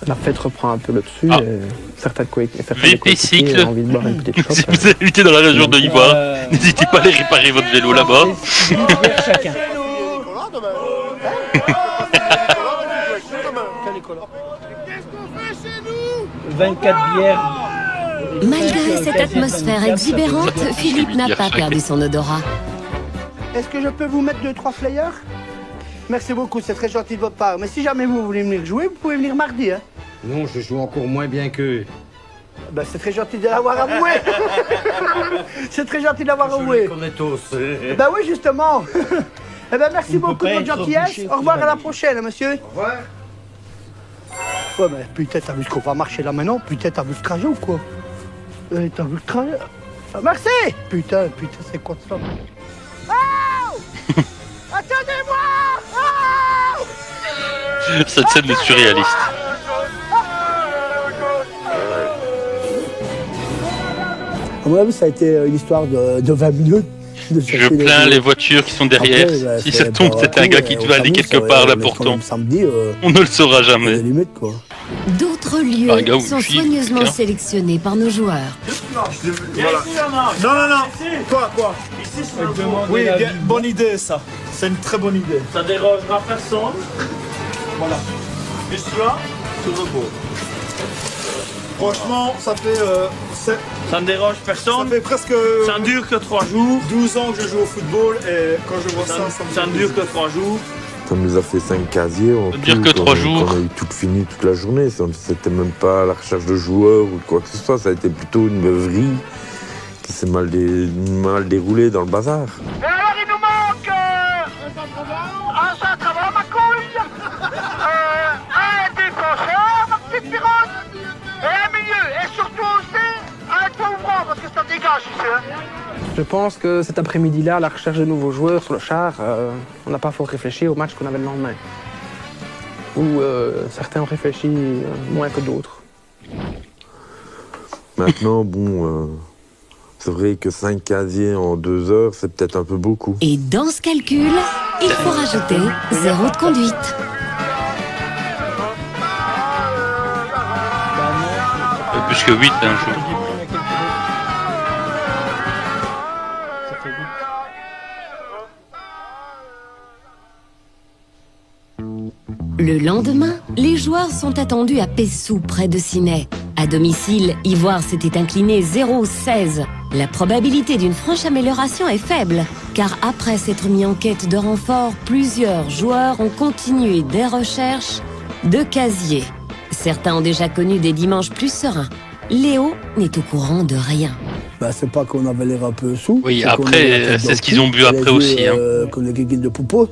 S8: La fête reprend un peu le dessus. Et certains
S2: VP Cycle.
S8: ont envie de boire une petite
S2: Si
S8: chope.
S2: vous habitez dans la région de Ivoire, n'hésitez pas à aller réparer votre vélo là-bas.
S1: Chacun. 24 bières.
S3: Malgré cette atmosphère exubérante, Philippe n'a pas perdu son odorat.
S4: Est-ce que je peux vous mettre 2-3 flyers? Merci beaucoup, c'est très gentil de votre part. Mais si jamais vous voulez venir jouer, vous pouvez venir mardi. Hein.
S17: Non, je joue encore moins bien qu'eux.
S4: Ben, c'est très gentil de l'avoir avoué. C'est très gentil de l'avoir avoué.
S17: On est tous.
S4: Ben oui, justement. Eh ben, merci beaucoup de votre gentillesse. Au revoir, à la prochaine, monsieur. Au revoir. Ouais, mais putain, t'as vu ce qu'on va marcher là maintenant? Putain, t'as vu le trajet ou quoi? T'as vu le trajet? Ah, merci. Putain, c'est quoi ça? Oh! Attendez-moi! Oh!
S2: Cette scène est surréaliste.
S4: À mon avis, ça a été une histoire de 20 minutes.
S2: Je plains les voitures qui sont derrière.
S4: Après,
S2: Si ça tombe, c'était un gars qui devait aller quelque part là pourtant. On ne le saura jamais.
S3: D'autres
S2: Un gars
S3: lieux
S2: ou
S3: sont
S2: une fille,
S3: soigneusement
S2: quelqu'un.
S3: sélectionnés par nos joueurs.
S7: Voilà. Non. Quoi Oui, bonne idée ça. C'est une très bonne idée.
S11: Ça dérangera personne.
S7: Voilà.
S11: Juste là, tout repos.
S7: Franchement, ça fait...
S11: Ça ne dérange personne.
S7: Ça fait presque...
S11: Ça ne dure que 3 jours.
S7: 12 ans que je joue au football et quand je vois ça
S11: Ça ne dure que 3 jours.
S5: Ça nous a fait 5 casiers en
S2: Ça dure
S5: tout,
S2: que 3 jours.
S5: On a eu tout fini toute la journée. C'était même pas la recherche de joueurs ou quoi que ce soit. Ça a été plutôt une beuverie qui s'est mal déroulée dans le bazar.
S16: Et alors, il nous manque un centre avant ma couille, un défenseur, ma petite pirogue, et un milieu, et surtout aussi un tour ouvrant, parce que ça dégage ici. Hein.
S8: Je pense que cet après-midi-là, à la recherche de nouveaux joueurs sur le char, on n'a pas fort réfléchi au match qu'on avait le lendemain. Où certains ont réfléchi moins que d'autres.
S5: Maintenant, bon, c'est vrai que 5 casiers en 2 heures, c'est peut-être un peu beaucoup.
S3: Et dans ce calcul, il faut rajouter 0 de conduite.
S2: Plus que 8, hein, je...
S3: Le lendemain, les joueurs sont attendus à Pessou, près de Ciney. À domicile, Ivoire s'était incliné 0-16. La probabilité d'une franche amélioration est faible, car après s'être mis en quête de renfort, plusieurs joueurs ont continué des recherches de casiers. Certains ont déjà connu des dimanches plus sereins. Léo n'est au courant de rien.
S4: Bah, c'est pas qu'on avait l'air un peu sous.
S2: Oui, après, c'est ce qu'ils ont bu après aussi.
S4: Comme les guiguines de Poupos.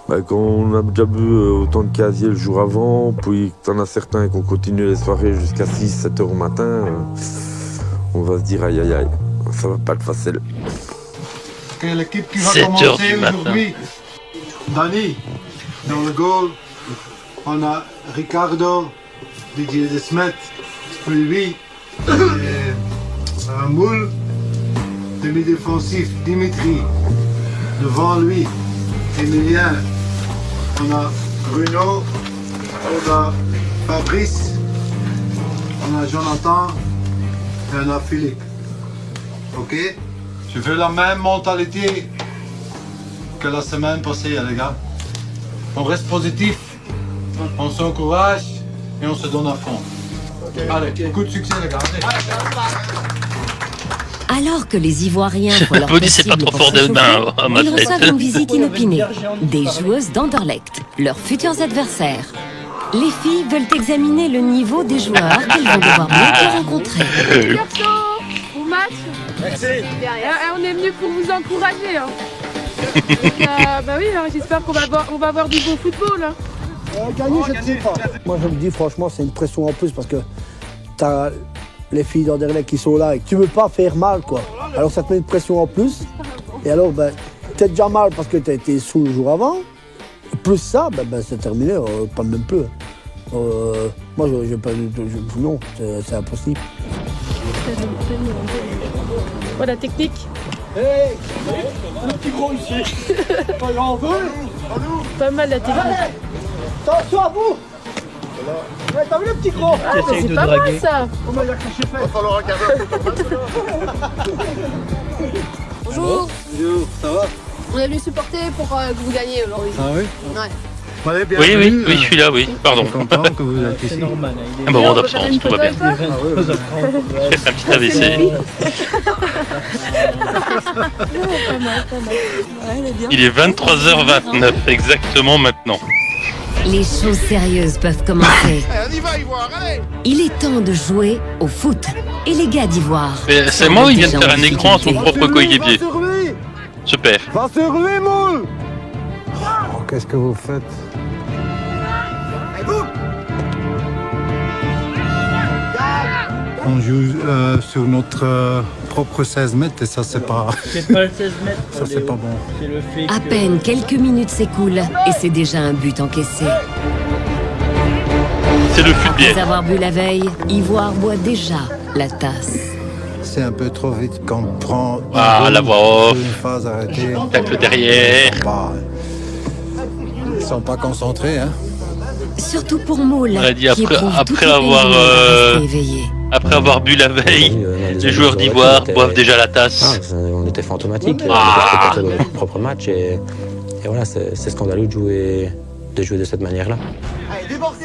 S5: Bah, quand on a déjà bu autant de casiers le jour avant, puis t'en as certains qui ont continué les soirées jusqu'à 6-7 heures au matin, on va se dire aïe aïe aïe, ça va pas être facile.
S6: Quelle équipe qui va commencer aujourd'hui? Dani, dans le goal, on a Ricardo, Didier Desmet, puis lui, un moule, demi-défensif, Dimitri, devant lui, Emilien, on a Bruno, on a Fabrice, on a Jonathan et on a Philippe. Ok? Je veux la même mentalité que la semaine passée, les gars. On reste positif, on s'encourage et on se donne à fond. Allez, beaucoup de succès, les gars.
S3: Alors que les Ivoiriens font leur
S2: possible
S3: possible
S2: pour
S3: pour se chauffer, ils
S2: tête.
S3: reçoivent une visite inopinée. Des joueuses d'Anderlecht, leurs futurs adversaires. Les filles veulent examiner le niveau des joueurs qu'elles vont devoir bientôt rencontrer.
S18: Au match.
S16: Merci.
S18: On est venu pour vous encourager. Hein. Donc, bah oui, hein, j'espère qu'on va avoir du bon football. Hein.
S4: Gagner, je ne sais pas. Moi, je me dis, franchement, c'est une pression en plus parce que t'as les filles d'Anderlecht qui sont là et que tu veux pas faire mal, quoi. Alors, ça te met une pression en plus. Et alors, ben, t'es déjà mal parce que t'as été sous le jour avant. Plus ça, ben c'est terminé, pas même plus. Moi, je pas non, c'est impossible.
S18: Voilà, technique.
S16: Hey, le petit gros ici. J'en veux.
S18: Pas mal la technique.
S16: Attention à vous. Ouais, t'as vu le petit gros?
S18: Ah, mais c'est pas mal ça.
S16: On va falloir regarder un photo.
S18: Bonjour.
S6: Bonjour, ça va?
S18: On est venu supporter pour que vous gagniez aujourd'hui.
S6: Ah oui?
S18: Ouais.
S6: Allez,
S2: Oui, je suis là, oui. Pardon.
S6: Content que vous êtes ici.
S1: C'est normal.
S2: Un moment d'absence, tout va bien.
S1: J'ai
S2: fait un petit AVC. Il est 23h29, exactement maintenant.
S3: Les choses sérieuses peuvent commencer.
S16: On y va, Ivoire, allez.
S3: Il est temps de jouer au foot. Et les gars d'Ivoire...
S2: Mais c'est moi ou il vient de faire un écran à son propre coéquipier? Super.
S7: Va sur lui, moule.
S6: Qu'est-ce que vous faites? On joue sur notre propre 16 mètres et ça c'est pas...
S1: C'est pas le 16 mètres.
S6: Ça c'est pas bon.
S1: C'est le fait
S3: À peine quelques minutes s'écoulent et c'est déjà un but encaissé.
S2: C'est le fut de bière.
S3: Après avoir bu la veille, Ivoire boit déjà la tasse.
S6: C'est un peu trop vite quand on prend...
S2: Ah, la voix off.
S6: Une phase arrêtée.
S2: Tacle derrière.
S6: Ils sont pas concentrés, hein.
S3: Surtout pour Moule,
S2: On a dit
S3: qui éprouve toute
S2: après
S3: la peine
S2: avoir
S3: de rester éveillé.
S2: après avoir bu la veille, les joueurs d'Ivoire boivent déjà la tasse.
S13: On était fantomatiques. On était dans notre propre match et voilà, c'est scandaleux de jouer de cette manière-là.
S16: Allez, débordez.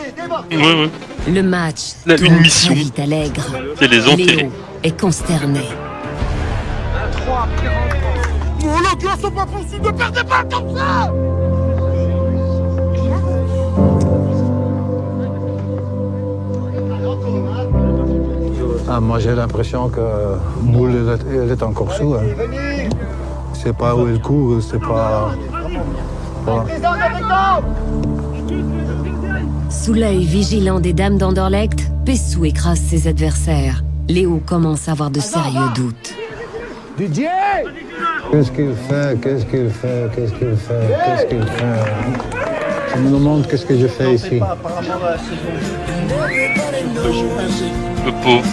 S2: Oui.
S3: Le match
S2: Une
S3: tourne
S2: mission.
S3: très vite allègre.
S2: C'est les enterrer.
S3: Léo est consterné.
S16: 3, 43. Mon l'autre, sont pas possibles de perdre des balles comme ça.
S6: Ah, moi j'ai l'impression que Moule elle est encore sous. Hein. C'est pas où il court, c'est pas... Voilà.
S3: Sous l'œil vigilant des dames d'Anderlecht, Pessou écrase ses adversaires. Léo commence à avoir de sérieux doutes.
S6: Didier! Qu'est-ce qu'il fait? Qu'est-ce qu'il fait? Qu'est-ce qu'il fait? Qu'est-ce qu'il fait? Je me demande qu'est-ce que je fais ici.
S2: Le pauvre.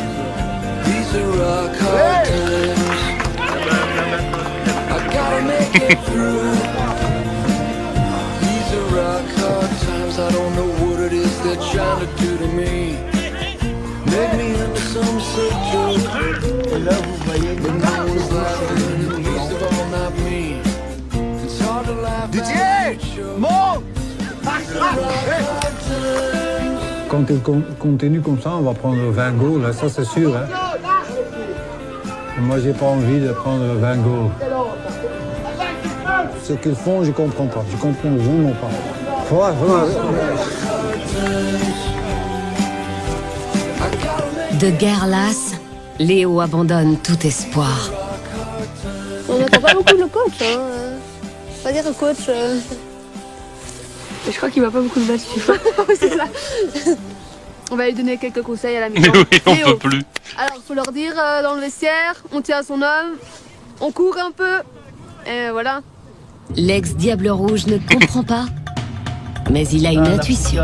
S1: Et là, vous voyez les
S7: Didier! Monte!
S6: Quand il continue comme ça, on va prendre 20 goals, ça c'est sûr. Hein. Moi, j'ai pas envie de prendre 20 goals. Ce qu'ils font, je comprends pas. Je comprends vraiment pas.
S3: De guerre lasse, Léo abandonne tout espoir.
S18: On n'entend pas beaucoup le coach. Hein. Pas dire le coach. Je crois qu'il va pas beaucoup de matchs. C'est ça. On va lui donner quelques conseils à la maison.
S2: Oui, on peut plus.
S18: Alors, faut leur dire dans le vestiaire, on tient à son homme, on court un peu, et voilà.
S3: L'ex-Diable Rouge ne comprend pas, mais il a une intuition.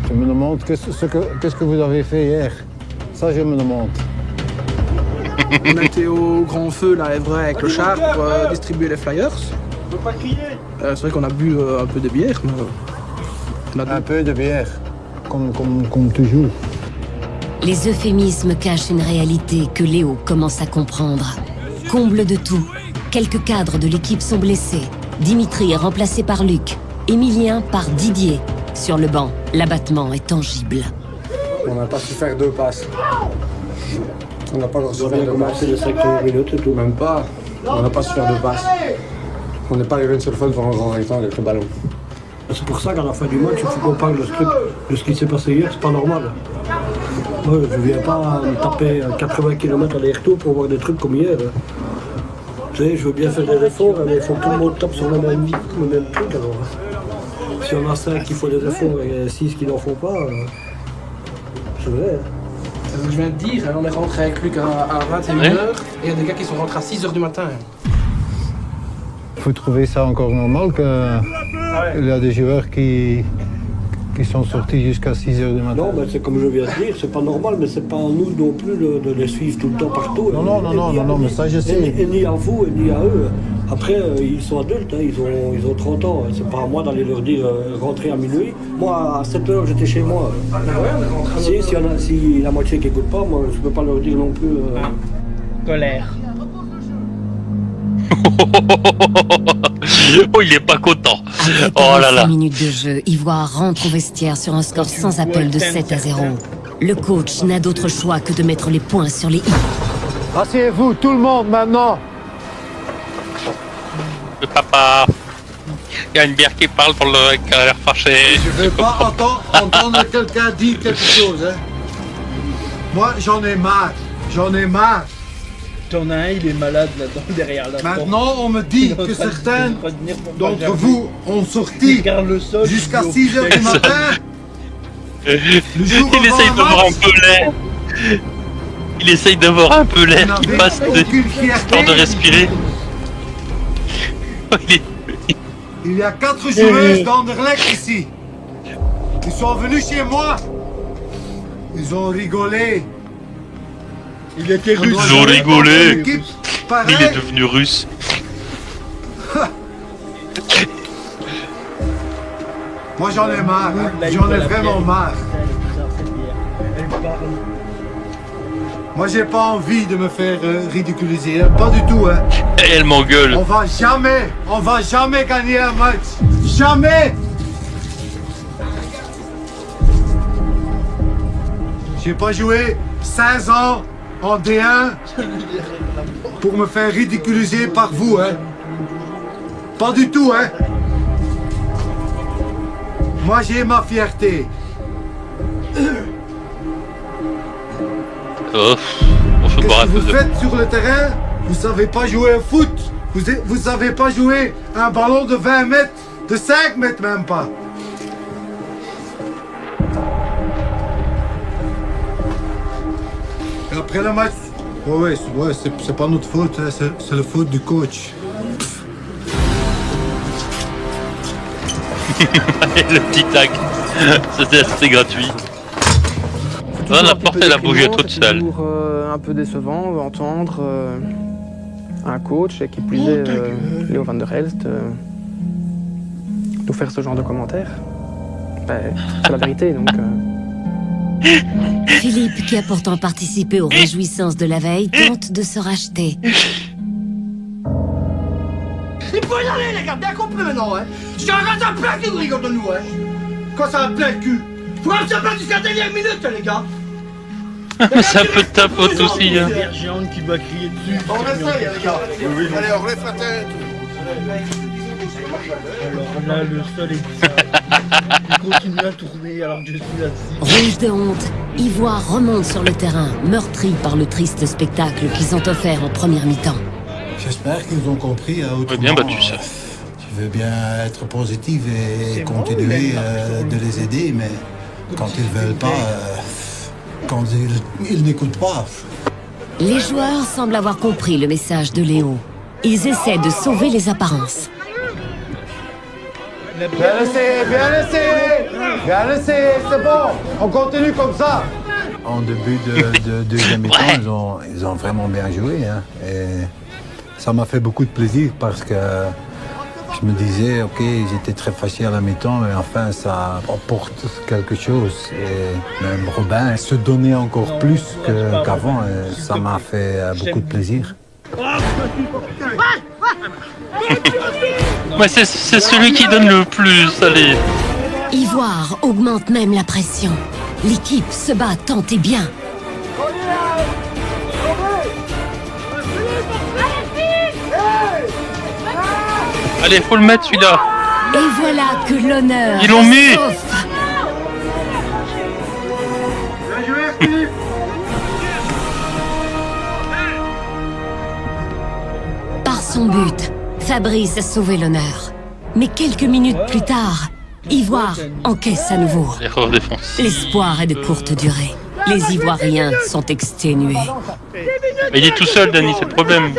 S6: Je me demande qu'est-ce que vous avez fait hier. Ça, je me demande.
S8: On était au grand feu là, Evray, avec le char pour distribuer les flyers. C'est vrai qu'on a bu un peu de bière, mais
S6: un peu de bière, comme toujours.
S3: Les euphémismes cachent une réalité que Léo commence à comprendre. Comble de tout, quelques cadres de l'équipe sont blessés. Dimitri est remplacé par Luc, Emilien par Didier. Sur le banc, l'abattement est tangible.
S4: On n'a pas su faire 2 passes. On n'a pas reçu faire 2 passes.
S12: Les 5 minutes et tout.
S4: Même pas. On n'a pas su faire 2 passes. On n'est pas arrivé une seule fois devant un grand rectangle avec le ballon.
S12: C'est pour ça qu'à la fin du match, il faut qu'on parle de ce qui s'est passé hier, c'est pas normal. Moi, je viens pas me taper 80 km aller-retour pour voir des trucs comme hier. Tu sais, je veux bien faire des efforts, mais il faut que tout le monde tape sur le même truc alors. Si on a 5 qui font des efforts et 6 qui n'en font pas, c'est vrai.
S8: C'est ce que je viens de dire, on est rentré avec Luc à 21h et il y a des gars qui sont rentrés à 6h du matin.
S6: Vous trouvez ça encore normal qu'il y a des joueurs qui sont sortis jusqu'à 6h du matin?
S12: Non, mais c'est comme je viens de dire, c'est pas normal, mais c'est pas à nous non plus de les suivre tout le temps partout.
S6: Non, mais ça je sais.
S12: Et ni à vous, et ni à eux. Après, ils sont adultes, hein, ils ont 30 ans. C'est pas à moi d'aller leur dire rentrer à minuit. Moi, à 7h, j'étais chez moi. Si la moitié qui écoute pas, moi, je peux pas leur dire non plus.
S1: Colère.
S2: Oh, il est pas content.
S3: Après 5 minutes de jeu, Ivoire rentre au vestiaire sur un score sans appel de 7-0. Le coach n'a d'autre choix que de mettre les points sur les i.
S6: Asseyez-vous, tout le monde, maintenant.
S2: Le papa. Il y a une bière qui parle pour le qui a l'air fâché.
S6: Je veux pas entendre quelqu'un dire quelque chose. Hein. Moi, j'en ai marre.
S1: T'en as un, il est malade là-dedans, derrière la porte.
S6: Maintenant, on me dit que certains d'entre vous ont sorti jusqu'à 6h du matin.
S2: Il essaye de voir un peu l'air. Il essaye de voir un peu l'air qui passe histoire de respirer.
S6: Il y a 4 joueuses d'Anderlecht ici. Ils sont venus chez moi. Ils ont rigolé. Il était russe.
S2: Ils ont rigolé. Il est devenu russe.
S6: Moi j'en ai marre. J'en ai vraiment marre. Moi j'ai pas envie de me faire ridiculiser. Pas du tout. Hein.
S2: Et elle m'engueule.
S6: On va jamais gagner un match. Jamais. J'ai pas joué 16 ans en D1 pour me faire ridiculiser par vous, hein. Pas du tout, hein. Moi, j'ai ma fierté.
S2: Qu'est-ce
S6: que vous faites sur le terrain? Vous savez pas jouer au foot. Vous savez pas jouer un ballon de 20 mètres, de 5 mètres même pas. après le match. Ouais, c'est pas notre faute, c'est la faute du coach.
S2: Le petit tac, c'était gratuit. On a porté la bougie toute seule.
S8: C'est toujours un peu décevant d'entendre un coach, qui plus est Léo van der Helst, nous faire ce genre de commentaires. C'est la vérité, donc...
S3: Philippe, qui a pourtant participé aux réjouissances de la veille, tente de se racheter.
S1: Il faut y aller, les gars, bien compris maintenant, hein. Je regarde ça plein cul, vous rigolez de nous, hein. Quand ça va plein cul. Faut même se battre jusqu'à la dernière minute, les gars.
S2: C'est un peu de ta faute aussi, hein.
S1: Une géante qui va crier dessus.
S7: On essaye, les gars. Allez, on relève la tête.
S1: Alors là, le sol est bizarre. Il continue à tourner alors que je suis assis.
S3: Rouge de honte, Ivoire remonte sur le terrain, meurtri par le triste spectacle qu'ils ont offert en première mi-temps.
S6: J'espère qu'ils ont compris.
S2: Ouais, bien battu ça.
S6: Tu veux bien être positif et continuer de les aider, mais quand ils veulent pas, quand ils n'écoutent pas.
S3: Les joueurs semblent avoir compris le message de Léo. Ils essaient de sauver les apparences.
S4: Bien laissé, c'est bon, on continue comme ça.
S6: En début de deuxième mi-temps, ils ont vraiment bien joué. Hein, et ça m'a fait beaucoup de plaisir parce que je me disais, ok, j'étais très fâché à la mi-temps, mais enfin, ça apporte quelque chose. Et même Robin se donnait encore plus qu'avant. Et ça m'a fait beaucoup de plaisir.
S2: Ouais, c'est celui qui donne le plus, allez.
S3: Ivoire augmente même la pression. L'équipe se bat tant et bien.
S2: Allez, faut le mettre celui-là.
S3: Et voilà que l'honneur
S2: Ils l'ont mis.
S3: sauf. Par son but, Fabrice a sauvé l'honneur. Mais quelques minutes plus tard, Ivoire encaisse à nouveau.
S2: Erreur défensive.
S3: L'espoir est de courte durée. Les Ivoiriens sont exténués.
S2: Mais il est tout seul, Danny, c'est le problème.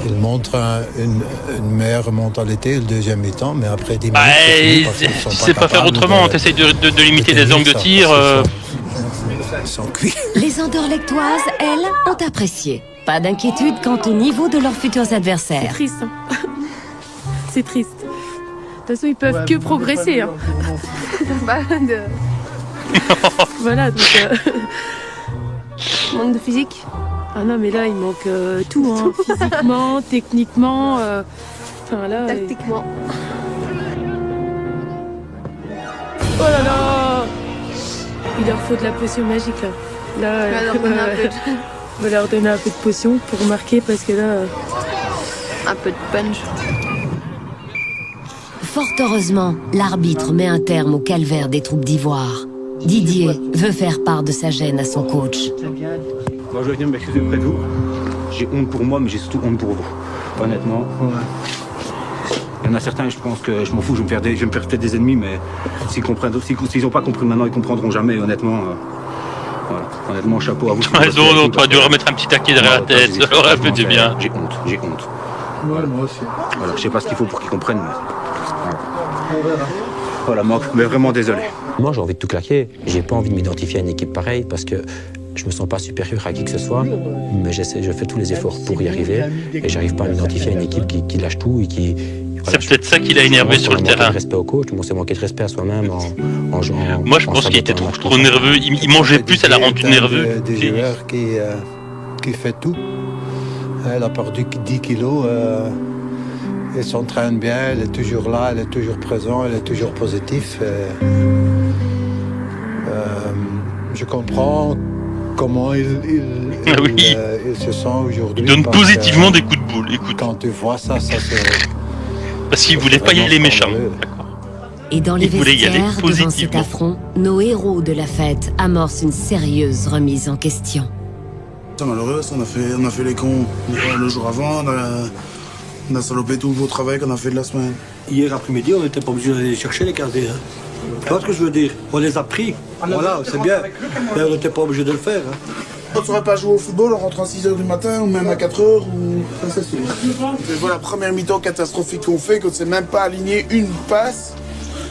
S6: Il montre une meilleure mentalité le deuxième mi-temps, mais après 10
S2: Bah,
S6: minutes...
S2: c'est pas faire autrement, t'essayes de limiter les angles de tir.
S3: Les Anderlechtoises, elles, ont apprécié. Pas d'inquiétude quant au niveau de leurs futurs adversaires.
S18: C'est triste. Hein. C'est triste. De toute façon, ils peuvent que progresser. Hein. Voilà, donc...
S14: Manque de physique.
S18: Ah non, mais là, il manque tout, hein. Physiquement, techniquement, enfin là...
S14: Tactiquement.
S18: Oh là là! Il leur faut de la potion magique, là. Là, on va leur donner un peu de potion pour marquer, parce que là...
S14: Un peu de punch.
S3: Fort heureusement, l'arbitre met un terme au calvaire des troupes d'Ivoire. Didier veut faire part de sa gêne à son coach.
S9: Moi, je vais venir m'excuser auprès de vous. J'ai honte pour moi, mais j'ai surtout honte pour vous. Honnêtement. Il y en a certains, je pense que je m'en fous, je vais me faire peut-être des ennemis, mais s'ils n'ont pas compris maintenant, ils comprendront jamais. Honnêtement, voilà. Honnêtement, chapeau à vous.
S2: Raison, tu aurais dû remettre un petit taquet derrière la tête, ça aurait fait du bien.
S9: J'ai honte.
S6: Ouais, moi aussi.
S9: Voilà, je sais pas ce qu'il faut pour qu'ils comprennent, mais... Voilà, moi, mais vraiment désolé.
S13: Moi, j'ai envie de tout claquer. J'ai pas envie de m'identifier à une équipe pareille parce que je me sens pas supérieur à qui que ce soit, mais je fais tous les efforts pour y arriver et j'arrive pas à m'identifier à une équipe qui lâche tout et qui...
S2: Voilà, c'est peut-être ça qui l'a énervé sur le terrain.
S13: De respect au coach, c'est manquer de respect à soi-même en jouant.
S2: Moi, je pense qu'il était trop nerveux. Il mangeait plus, ça l'a rendu nerveux.
S6: Des joueurs qui fait tout. Elle a perdu 10 kilos. Elle s'entraîne bien, elle est toujours là, elle est toujours présente, elle est toujours positive. Je comprends comment il se sent aujourd'hui.
S2: Il donne positivement des coups de boule, écoute.
S6: Quand tu vois ça c'est...
S2: Parce qu'il voulait pas y aller méchant.
S3: Et dans les vestiaires, devant cet affront, nos héros de la fête amorcent une sérieuse remise en question.
S19: C'est malheureux, on a fait les cons le jour avant, on a salopé tout le beau travail qu'on a fait de la semaine.
S12: Hier après-midi, on n'était pas obligé d'aller chercher les cadets. Hein. Tu vois ce que je veux dire? On les a pris, voilà, c'est bien. Mais on n'était pas obligé de le faire. Hein.
S19: On ne saurait pas jouer au football en rentrant à 6h du matin ou même à 4h ou... Ça c'est sûr. Je vois la première mi-temps catastrophique qu'on fait, qu'on ne sait même pas aligner une passe.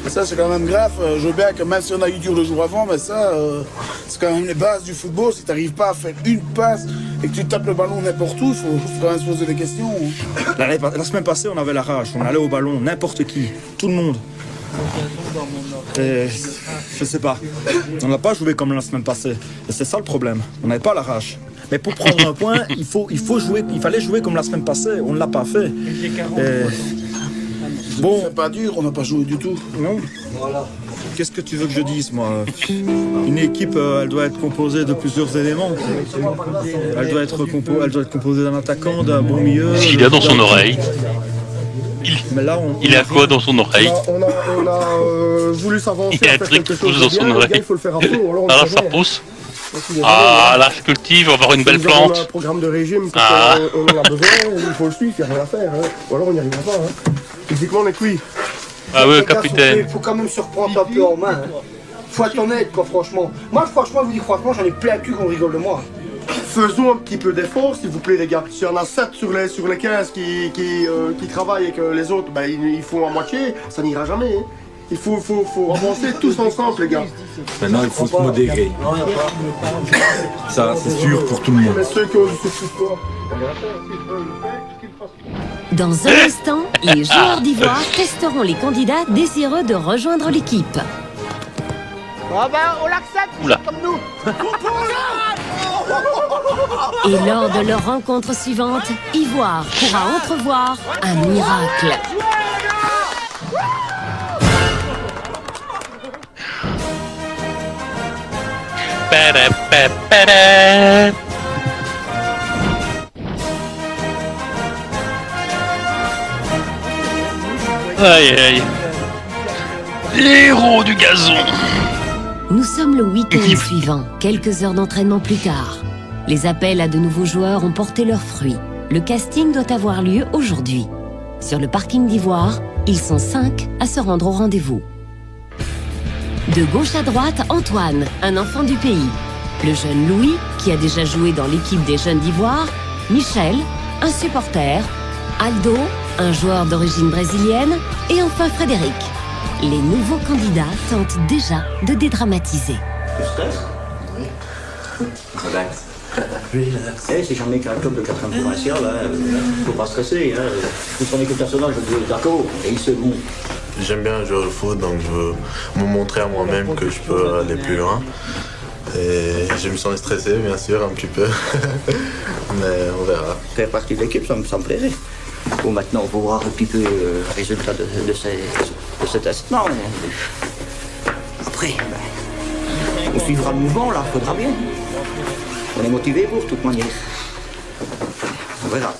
S19: Ça c'est quand même grave. Je veux bien que même si on a eu dur le jour avant, mais ça c'est quand même les bases du football. Si tu n'arrives pas à faire une passe et que tu tapes le ballon n'importe où, il faut quand même se poser des questions.
S20: La semaine passée on avait la rage, on allait au ballon, n'importe qui, tout le monde. Et je sais pas, on n'a pas joué comme la semaine passée. Et c'est ça le problème, on n'avait pas la rage. Mais pour prendre un point, il fallait jouer comme la semaine passée, on ne l'a pas fait. Et...
S19: Bon, c'est pas dur, on n'a pas joué du tout.
S20: Non. Voilà. Qu'est-ce que tu veux que je dise, moi? Une équipe, elle doit être composée de plusieurs éléments. Elle doit être composée d'un attaquant, d'un bon milieu.
S2: Ce qu'il a dans son oreille. Il a quoi dans son oreille?
S7: On a voulu s'avancer.
S2: Il y a un truc qui pousse dans son oreille.
S7: Il faut le faire à fond,
S2: alors ça pousse. Ah, là je cultive, on va avoir une belle plante.
S7: On a un programme de régime, parce qu'on en a besoin, il faut le suivre, il n'y a rien à faire. Hein. Ou alors on n'y arrivera pas. Hein. Physiquement on est cuit.
S2: Ah oui, capitaine.
S4: Il faut quand même se reprendre un peu en main. Hein. Faut être honnête, quoi, franchement. Moi, franchement, je vous dis franchement, j'en ai plein le cul qu'on rigole de moi.
S7: Faisons un petit peu d'effort, s'il vous plaît, les gars. S'il y en a 7 sur les 15 qui travaillent et que les autres, ils font à moitié, ça n'ira jamais. Hein. Il faut avancer tous ensemble, les gars.
S9: Maintenant, il faut se modérer. Ça, c'est sûr pour tout le monde.
S3: Dans un instant, les joueurs d'Ivoire testeront les candidats désireux de rejoindre l'équipe.
S16: Ah ben, on l'accepte, comme nous.
S3: Et lors de leur rencontre suivante, Ivoire pourra entrevoir un miracle.
S2: Aïe aïe. Les héros du gazon.
S3: Nous sommes le week-end suivant, quelques heures d'entraînement plus tard. Les appels à de nouveaux joueurs ont porté leurs fruits. Le casting doit avoir lieu aujourd'hui. Sur le parking d'Ivoire, ils sont 5 à se rendre au rendez-vous. De gauche à droite, Antoine, un enfant du pays. Le jeune Louis, qui a déjà joué dans l'équipe des jeunes d'Ivoire. Michel, un supporter. Aldo, un joueur d'origine brésilienne. Et enfin Frédéric. Les nouveaux candidats tentent déjà de dédramatiser.
S12: Tu stresses? Oui. Relax. C'est jamais qu'un club de 4e provincial, faut pas stresser. Tout son équipe nationale, je dis d'accord, et il se monte.
S5: J'aime bien jouer au foot, donc je veux me montrer à moi-même que je peux aller plus loin. Et je me sens stressé, bien sûr, un petit peu, mais on verra.
S12: Faire partie de l'équipe, ça me plairait. Bon, maintenant, on va voir un petit peu le résultat de ce test. Non, après, on suivra le mouvement, là, faudra bien. On est motivé pour, de toute manière. On verra.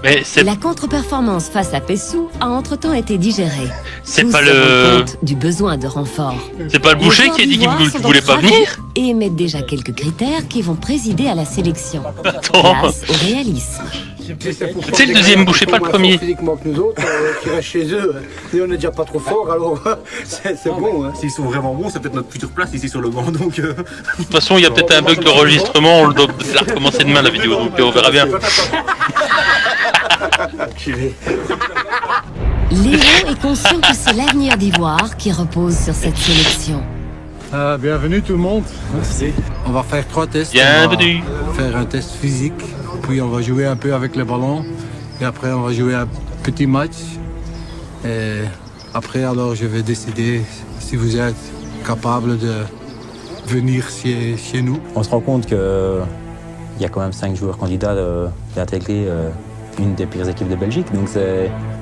S2: Mais
S3: la contre-performance face à Pessou a entre-temps été digérée.
S2: C'est
S3: Tous
S2: pas
S3: se rendent compte du besoin de renfort.
S2: C'est pas le boucher qui a dit qu'il ne voulait pas venir?
S3: Et émettent déjà quelques critères qui vont présider à la sélection.
S2: Attends.
S3: Place au réalisme.
S2: C'est le deuxième boucher, pas le premier.
S4: Physiquement que nous autres, qui restent chez eux, et on n'est déjà pas trop fort, alors c'est bon. Hein.
S20: S'ils sont vraiment bons, c'est peut-être notre future place ici sur le banc, donc...
S2: De toute façon, il y a peut-être un bug d'enregistrement, on doit la recommencer demain la vidéo, donc on verra bien.
S3: Léo est conscient que c'est l'avenir d'Ivoire qui repose sur cette sélection.
S6: Bienvenue tout le monde.
S20: Merci.
S6: On va faire 3 tests.
S2: Bienvenue.
S6: On va faire un test physique, puis on va jouer un peu avec le ballon, et après on va jouer un petit match. Et après, alors, je vais décider si vous êtes capable de venir chez nous.
S13: On se rend compte qu'il y a quand même 5 joueurs candidats d'intégrer une des pires équipes de Belgique. Donc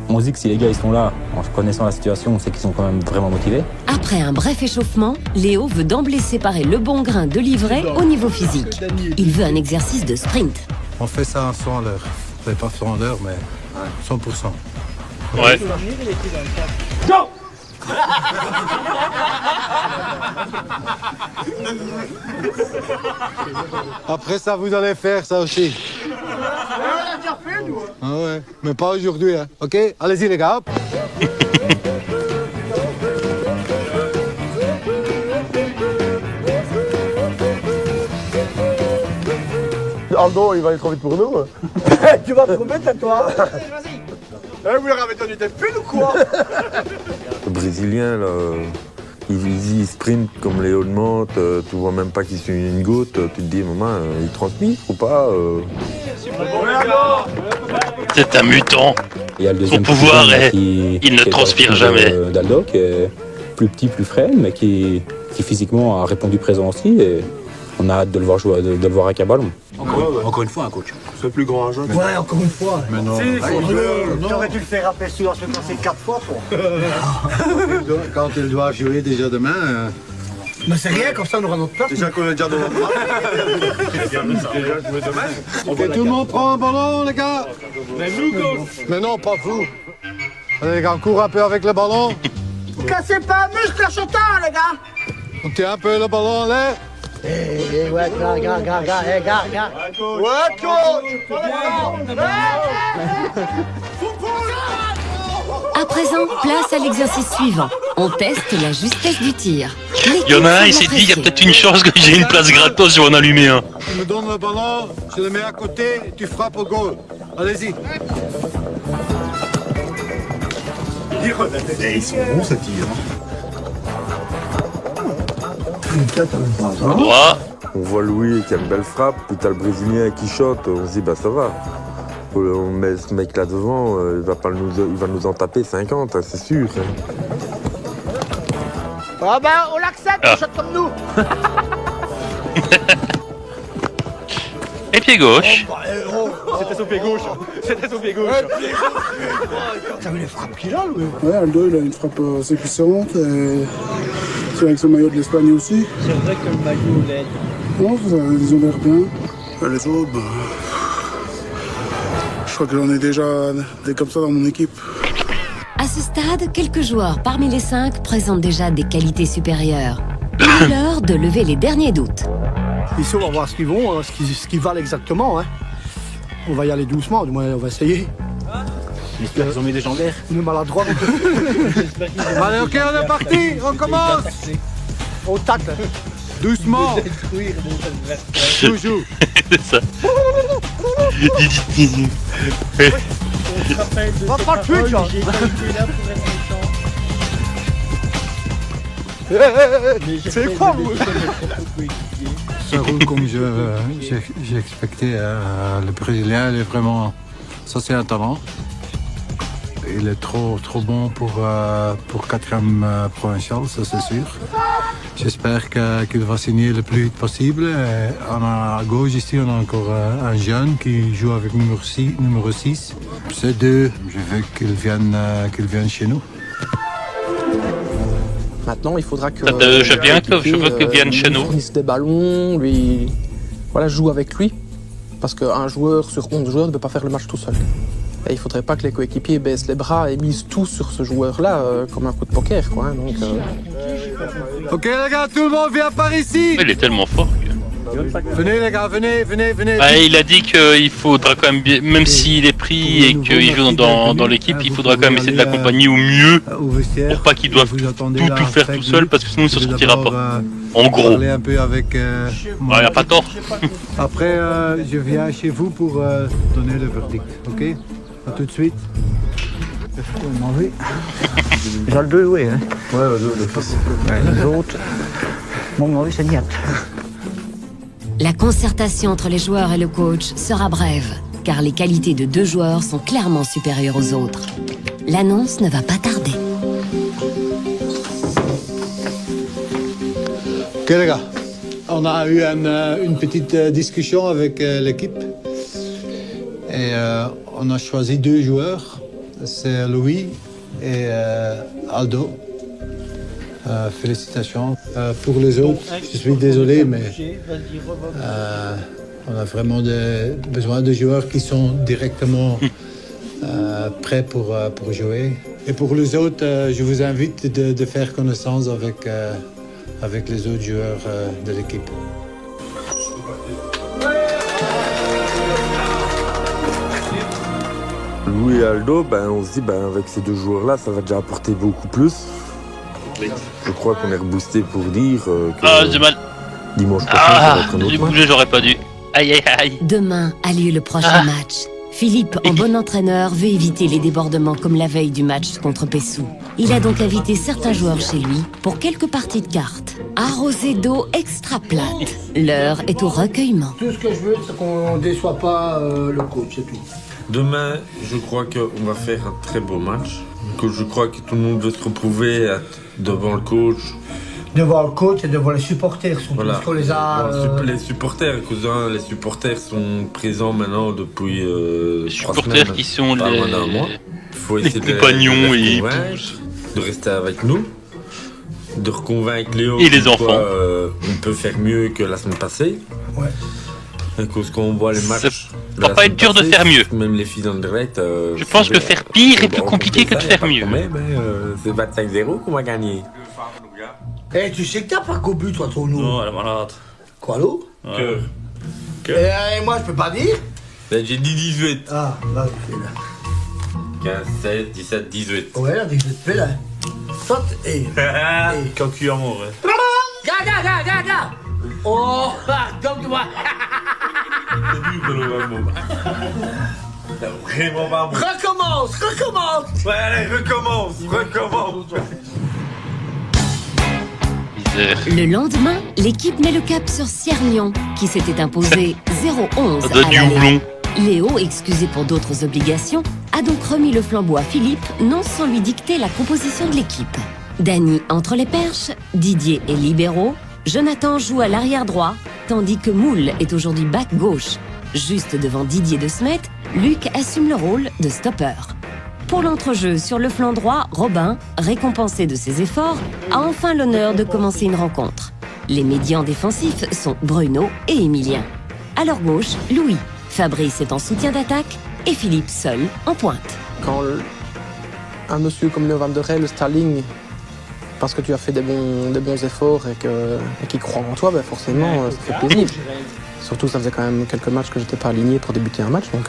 S13: on se dit que si les gars ils sont là, en connaissant la situation, c'est qu'ils sont quand même vraiment motivés.
S3: Après un bref échauffement, Léo veut d'emblée séparer le bon grain de l'ivraie au niveau physique. Il veut un exercice de sprint.
S6: On fait ça à 100 à l'heure. Pas 100 à l'heure, mais 100%.
S2: Ouais.
S16: Go!
S6: Après ça, vous allez faire ça aussi. Ah ouais, mais pas aujourd'hui, hein. Ok, allez-y les gars. Hop.
S7: Aldo, il va aller trop vite pour nous.
S4: Tu vas trop vite, toi.
S7: Eh, vous leur avez donné des pulls ou quoi?
S5: Le Brésilien, là, il sprint comme Léo de Mantes, tu vois même pas qu'il suit une goutte, tu te dis, maman, il transmet ou pas
S2: C'est un mutant.
S13: Il y a le
S2: Son
S13: deuxième
S2: pouvoir
S13: président,
S2: est... Il ne transpire jamais.
S13: D'Aldo, qui est plus petit, plus frais, mais qui physiquement a répondu présent aussi. Et on a hâte de le voir jouer, de le voir avec un ballon.
S20: Encore une fois, un coach.
S7: C'est plus grand âge.
S4: Ouais, encore une fois.
S6: Mais non.
S4: J'aurais dû le faire rappeler celui-là, je vais passer 4 fois.
S6: Quand il doit jouer déjà demain.
S4: Mais c'est rien, comme ça on aura notre place.
S7: Déjà qu'on est déjà dans notre place.
S6: Ok, tout le monde prend un ballon, les gars. Mais non, pas vous. Allez, les gars, on court un peu avec le ballon.
S16: Vous cassez pas un muscle achetant, les gars.
S6: On tient un peu le ballon en l'air.
S4: Eh, ouais, gars.
S7: Ouais, coach.
S3: À présent, place à l'exercice suivant. On teste la justesse du tir.
S2: Il y en a un, il s'est dit, il y a peut-être une chance que j'ai une place gratos, je vais en allumer un.
S6: Tu me donnes le ballon, je le mets à côté et tu frappes au goal. Allez-y.
S7: Ils sont bons, ces tirs.
S2: Droit.
S5: On voit Louis qui a une belle frappe, puis t'as le Brésilien qui shot, on se dit, bah ça va. On met ce mec là devant, il va nous en taper 50, hein, c'est sûr.
S16: Oh ben, on l'accepte, on shot comme nous.
S2: Et pied gauche.
S11: C'était son pied gauche. C'était son pied gauche.
S4: T'as vu les frappes qu'il a, lui?
S19: Ouais, Aldo, il a une frappe assez puissante. C'est avec son maillot de l'Espagne aussi.
S1: C'est vrai que le maillot l'aide.
S19: Non, ils ont l'air bien. Les autres, bah, je crois que j'en ai déjà des comme ça dans mon équipe.
S3: À ce stade, quelques joueurs parmi les 5 présentent déjà des qualités supérieures. Il est l'heure de lever les derniers doutes.
S4: Ici, on va voir ce qu'ils vont, ce qu'ils valent exactement. Hein. On va y aller doucement, du moins on va essayer.
S20: J'espère qu'ils ont mis des jambes.
S4: On est maladroit.
S6: Allez, ok, on est parti, on commence.
S4: On tacle.
S6: Doucement. Toujours.
S2: C'est ça.
S4: Va pas le tuer, John. C'est quoi, vous?
S6: Ça roule comme j'ai expecté. Le Brésilien, il est vraiment... Ça, c'est un talent. Il est trop bon pour 4e provincial, ça c'est sûr. J'espère qu'il va signer le plus vite possible. Et à gauche ici, on a encore un jeune qui joue avec numéro 6. Ces deux, je veux qu'ils viennent chez nous.
S8: Maintenant, il faudra que...
S2: Je veux qu'il vienne chez nous.
S8: Fournisse des ballons, lui... Voilà, joue avec lui. Parce qu'un joueur sur 11 joueurs ne peut pas faire le match tout seul. Et il faudrait pas que les coéquipiers baissent les bras et misent tout sur ce joueur-là comme un coup de poker, quoi. Hein, donc,
S6: Ok les gars, tout le monde vient par ici.
S2: Il est tellement fort.
S6: Venez les gars, venez.
S2: Bah, il a dit qu'il faudra quand même, même s'il est pris et qu'il joue dans l'équipe, il faudra quand même essayer de l'accompagner au mieux pour pas qu'il doive tout faire tout seul parce que sinon il se sortira pas. En gros.
S6: Parler un peu avec.
S2: Il n'y a pas tort.
S6: Après, je viens chez vous pour donner le verdict, ok? A tout de suite.
S12: J'ai le 2, oui. Hein.
S5: Ouais, le fils.
S12: Les autres, mon envie, c'est niette.
S3: La concertation entre les joueurs et le coach sera brève, car les qualités de 2 joueurs sont clairement supérieures aux autres. L'annonce ne va pas tarder.
S6: Ok les gars, on a eu une petite discussion avec l'équipe. Et on a choisi 2 joueurs, c'est Louis et Aldo. Félicitations. Pour les autres, je suis désolé, mais on a vraiment besoin de joueurs qui sont directement prêts pour jouer. Et pour les autres, je vous invite de faire connaissance avec les autres joueurs de l'équipe.
S5: Louis et Aldo, on se dit avec ces 2 joueurs-là, ça va déjà apporter beaucoup plus. Je crois qu'on est reboosté pour dire que
S2: j'ai mal.
S5: Dimanche prochain, ça va être un
S2: j'ai
S5: autre match.
S2: bougé, j'aurais pas dû. Aïe, aïe, aïe.
S3: Demain a lieu le prochain match. Philippe, en bon entraîneur, veut éviter les débordements comme la veille du match contre Pessou. Il a donc invité certains joueurs chez lui pour quelques parties de cartes. Arrosé d'eau extra plate. L'heure est au recueillement.
S12: Tout ce que je veux, c'est qu'on ne déçoit pas le coach, c'est tout.
S5: Demain, je crois qu'on va faire un très beau match. Que je crois que tout le monde veut se retrouver devant le coach.
S12: Devant le coach et devant les supporters, surtout
S5: Voilà.
S12: parce qu'on les a...
S5: Les supporters, cousin, les supporters sont présents maintenant depuis
S2: Les supporters qui sont
S5: pas
S2: les...
S5: loin d'un mois. Il faut
S2: les
S5: essayer
S2: compagnons
S5: de les
S2: et
S5: convaincre, de rester avec nous, de reconvaincre Léo
S2: Et les
S5: que,
S2: enfants.
S5: On peut faire mieux que la semaine passée.
S12: Ouais.
S5: À cause qu'on voit les matchs.
S2: Ça va pas être dur de faire mieux.
S5: Même les filles en direct.
S2: Je pense que faire pire est plus compliqué que de faire mieux.
S5: C'est 25-0 qu'on va gagner.
S12: Eh, tu sais que t'as pas qu'au but, toi, ton nom.
S5: Non, elle est malade.
S12: Quoi, l'eau
S5: Cœur.
S12: Et moi, je peux pas dire.
S5: Ben, j'ai dit 18.
S12: Ah, là, je fais là.
S5: 15, 16, 17, 18.
S12: Ouais, là, 18 fais là. Saute et...
S5: Cocu amour.
S12: Gaga. Oh, donne-moi.
S5: C'est dur de le vraiment. T'as vraiment pas bon.
S12: Recommence.
S5: Ouais, allez, recommence.
S3: Le lendemain, l'équipe met le cap sur Siernion, qui s'était imposé 0-11
S2: Ça donne
S3: à
S2: du
S3: l'aller.
S2: houblon.
S3: Léo, excusé pour d'autres obligations, a donc remis le flambeau à Philippe, non sans lui dicter la composition de l'équipe. Dany entre les perches, Didier est libéraux, Jonathan joue à l'arrière droit, tandis que Moule est aujourd'hui back gauche. Juste devant Didier de Smet, Luc assume le rôle de stopper. Pour l'entrejeu sur le flanc droit, Robin, récompensé de ses efforts, a enfin l'honneur de commencer une rencontre. Les médians défensifs sont Bruno et Emilien. À leur gauche, Louis. Fabrice est en soutien d'attaque et Philippe seul en pointe.
S8: Quand un monsieur comme Léo Van der Rey, le Starling, parce que tu as fait des bons efforts et qu'il croit en toi, ben forcément, ça fait plaisir. Surtout, ça faisait quand même quelques matchs que j'étais pas aligné pour débuter un match, donc...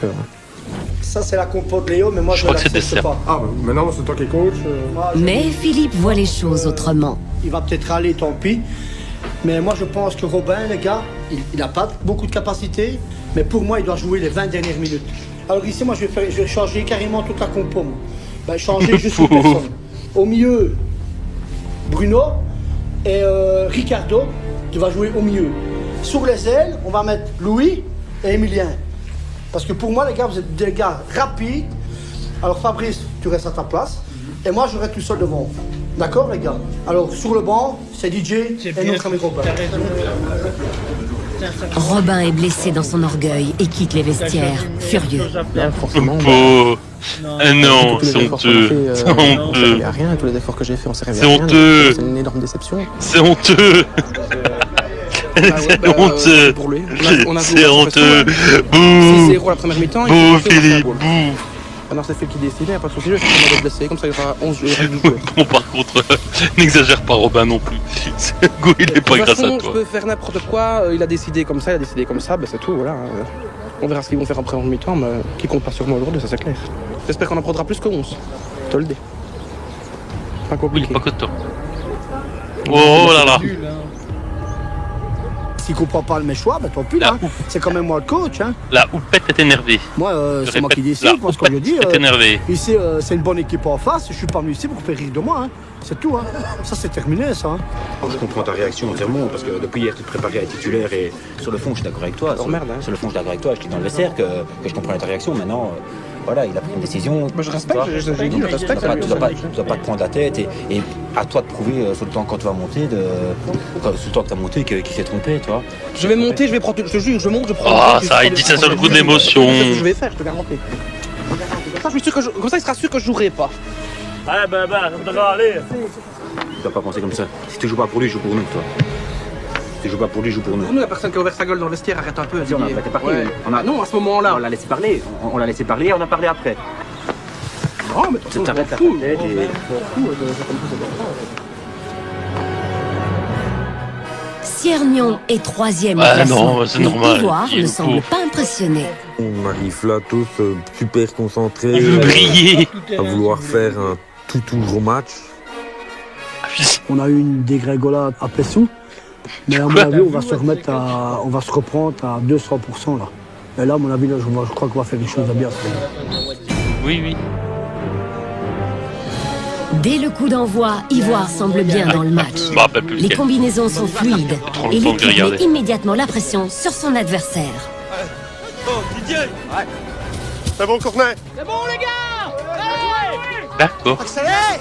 S12: Ça, c'est la compote Léo, mais moi, je
S2: crois que c'est
S12: l'accepte
S2: dessert.
S12: pas.
S7: Ah, bah, maintenant, c'est toi qui es coach.
S3: Mais Philippe voit les choses autrement.
S12: Il va peut-être aller, tant pis. Mais moi, je pense que Robin, les gars, il n'a pas beaucoup de capacité. Mais pour moi, il doit jouer les 20 dernières minutes. Alors ici, moi, je vais changer carrément toute la compo. Moi. Ben, changer juste une personne. Au milieu, Bruno et Ricardo, tu vas jouer au milieu. Sur les ailes, on va mettre Louis et Emilien. Parce que pour moi, les gars, vous êtes des gars rapides. Alors Fabrice, tu restes à ta place. Et moi, je reste tout seul devant. D'accord, les gars? Alors, sur le banc, c'est DJ et notre ami Robin.
S3: Robin est blessé dans son orgueil et quitte les vestiaires, furieux.
S8: Forcément,
S2: Oh, non, c'est honteux. C'est
S8: On
S2: honteux.
S8: servait à rien, tous les efforts que j'ai fait, on servait à
S2: C'est
S8: rien.
S2: honteux.
S8: C'est une énorme déception.
S2: C'est honteux. C'est honteux.
S8: Pour lui. On a joué
S2: C'est
S8: à
S2: honteux. Bouh.
S8: 6-0 la première mi-temps.
S2: Bouh, Philippe, bouh.
S8: Maintenant, c'est Philippe qui décide, il n'y a pas de souci, je vais faire des blessés, comme ça il y aura 11 joueurs.
S2: Bon, par contre, n'exagère pas Robin non plus. Go, il est pas
S8: De toute
S2: grâce à
S8: façon,
S2: toi.
S8: je peux faire n'importe quoi, il a décidé comme ça, ben c'est tout, voilà. On verra ce qu'ils vont faire en première mi-temps, mais qui compte pas sur moi aujourd'hui, ça c'est clair. J'espère qu'on en prendra plus que 11. Je te le dis. Pas compliqué.
S2: Oui, pas que toi. Oh là là.
S12: S'il ne comprend pas mes choix, ben tant pis. Hein. C'est quand même moi le coach. Hein.
S2: La houppette est énervée.
S12: Moi,
S2: Je
S12: c'est moi qui
S2: répète,
S12: décide.
S2: la
S12: Parce qu'on je dis,
S2: houppette est énervée.
S12: ici, c'est une bonne équipe en face. Je suis pas venu ici pour faire rire de moi. Hein. C'est tout. Hein. Ça, c'est terminé, ça. Hein.
S9: Je comprends ta réaction entièrement, parce que depuis hier, tu te préparais à être titulaire et sur le fond, je suis d'accord avec toi. Sur le fond, je suis d'accord avec toi, je dis dans le vestiaire que je comprends ta réaction. Maintenant, voilà, il a pris une décision.
S8: Je respecte, je dis, je respecte.
S9: Tu dois pas te prendre la tête et à toi de prouver sur le temps quand tu vas monter, sur le temps que tu as monté, qu'il s'est trompé, toi.
S8: Je vais monter, je vais prendre, je te jure, je monte, je prends.
S2: Ah, ça, il dit ça sur le coup de l'émotion.
S8: C'est ce que je vais faire, je te garantis. Comme ça, il sera sûr que je jouerai pas.
S11: Allez, ben, ça devrait aller.
S9: Tu dois pas penser comme ça. Si tu joues pas pour lui, joue pour nous, toi. Si tu joues pas pour lui, joue pour nous.
S8: Nous, la personne qui a ouvert sa gueule dans le vestiaire, arrête un peu.
S9: Si, on a été parlé.
S8: Ouais. Non, à ce moment-là.
S9: On l'a laissé parler. On l'a laissé parler et on a parlé après.
S8: Non, mais
S9: Tu t'arrêtes la tête et...
S3: Siernion est 3e au
S2: Ah
S3: classement.
S2: non, c'est
S3: Les
S2: normal.
S3: Ivoires
S2: Il est
S3: ne semblent
S2: pauvre.
S3: pas impressionnés.
S5: On arrive là tous super concentrés.
S2: Il veut briller.
S5: À vouloir faire un tout gros match.
S12: On a eu une dégringolade à Pessou. Mais à mon avis, on va se reprendre à 200% là. Et là, à mon avis, là, je crois qu'on va faire des choses à bien.
S2: Oui, oui.
S3: Dès le coup d'envoi, Ivoire semble bien dans le match. Les combinaisons sont fluides et l'équipe met immédiatement la pression sur son adversaire.
S7: Oh, Didier. Ouais. C'est bon, Cornet.
S16: C'est bon, les gars.
S2: D'accord.
S7: Accélère.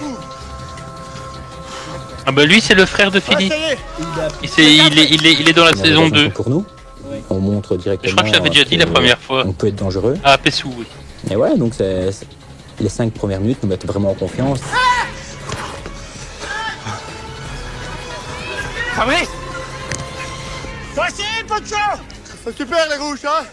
S2: Ah bah lui c'est le frère de Philly. Il est dans la saison 2.
S13: Pour nous, on montre directement.
S2: Je crois que je l'avais déjà dit la première fois.
S13: On peut être dangereux.
S2: Ah, Pessou, oui.
S13: Et ouais, donc les 5 premières minutes nous mettent vraiment en confiance.
S16: Fabrice. Voici, Poncho.
S7: C'est super les rouges, hein.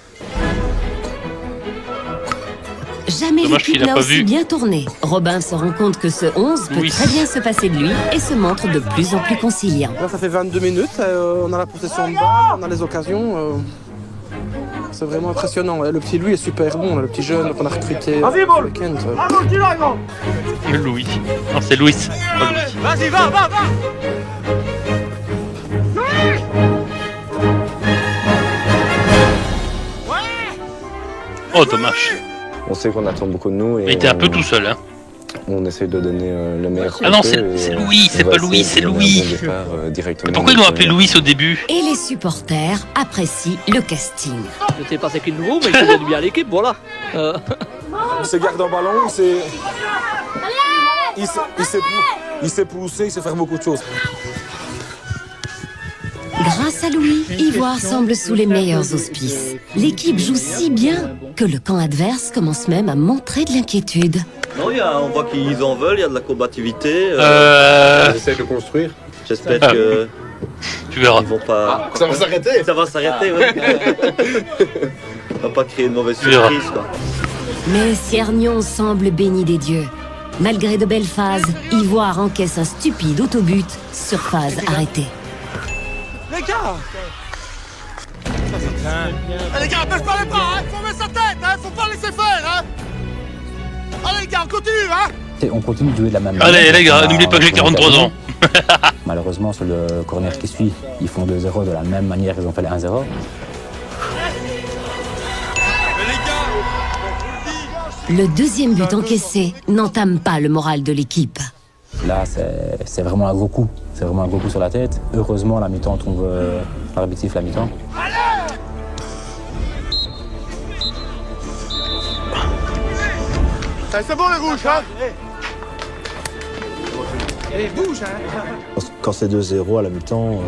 S3: Jamais l'équipe n'a aussi bien tourné. Robin se rend compte que ce 11 peut très bien se passer de lui et se montre de plus en plus conciliant.
S8: Là, ça fait 22 minutes, on a la possession de balle, on a les occasions. C'est vraiment impressionnant. Le petit Louis est super bon, le petit jeune qu'on a recruté ce week-end.
S2: Louis. Non, c'est Louis. Pas Louis.
S16: Vas-y, va.
S2: Oh, dommage.
S5: On sait qu'on attend beaucoup de nous. Et
S2: il était un peu tout seul, hein.
S5: On essaie de donner le meilleur.
S2: Ah non, c'est Louis, c'est pas Louis, c'est Louis.
S5: Mais
S2: pourquoi ils l'ont appelé Louis au début?
S3: Et les supporters apprécient le casting.
S11: Je sais pas c'est qui le nouveau, mais il connaît bien l'équipe, voilà.
S20: Il se garde en ballon, il s'est poussé, il sait faire beaucoup de choses.
S3: Grâce à Louis, Ivoire semble sous les meilleurs auspices. L'équipe joue si bien que le camp adverse commence même à montrer de l'inquiétude.
S21: Non, on voit qu'ils en veulent, il y a de la combativité.
S17: Ils essaient de construire.
S21: J'espère que...
S2: Tu verras.
S21: Ils vont pas...
S7: Ça va s'arrêter.
S21: Ça va s'arrêter, oui. On va pas créer une mauvaise surprise, quoi.
S3: Mais Siergnon semble béni des dieux. Malgré de belles phases, Ivoire encaisse un stupide autobut sur phase arrêtée.
S16: Les gars! Les gars, baisse pas les bras, hein. Faut mettre sa tête, hein. Faut pas laisser faire, hein. Allez les gars, on continue, hein.
S13: On continue de jouer de la même manière.
S2: Allez les gars, n'oubliez pas que j'ai 43 ans.
S13: Malheureusement, sur le corner qui suit, ils font 2-0 de la même manière qu'ils ont fait le 1-0.
S3: Le deuxième but encaissé n'entame pas le moral de l'équipe.
S13: Là, c'est vraiment un gros coup. C'est vraiment un gros coup sur la tête. Heureusement, la mi-temps trouve l'arbitre siffle la mi-temps.
S7: C'est bon les rouges, hein.
S8: Allez, bouge, hein.
S10: Quand c'est 2-0 à la mi-temps,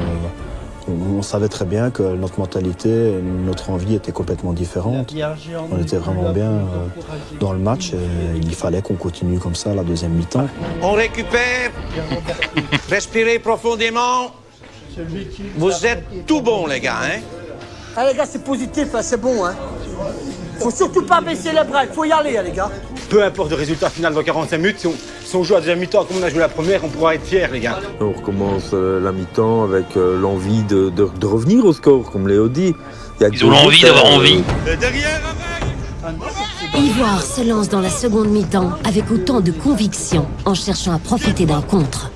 S10: on savait très bien que notre mentalité, notre envie était complètement différente. On était vraiment bien dans le match et il fallait qu'on continue comme ça la deuxième mi-temps.
S22: On récupère, respirez profondément. Vous êtes tout bon les gars, hein.
S12: Ah les gars, c'est positif, hein, c'est bon, hein. Faut surtout pas baisser les bras, faut y aller, hein, les gars.
S20: Peu importe le résultat final dans 45 minutes, si on joue à la deuxième mi-temps comme on a joué la première, on pourra être fiers les gars.
S5: On recommence la mi-temps avec l'envie de revenir au score, comme Léo dit.
S2: Ils ont l'envie d'avoir envie.
S3: Ivoire se lance dans la seconde mi-temps avec autant de conviction en cherchant à profiter d'un contre.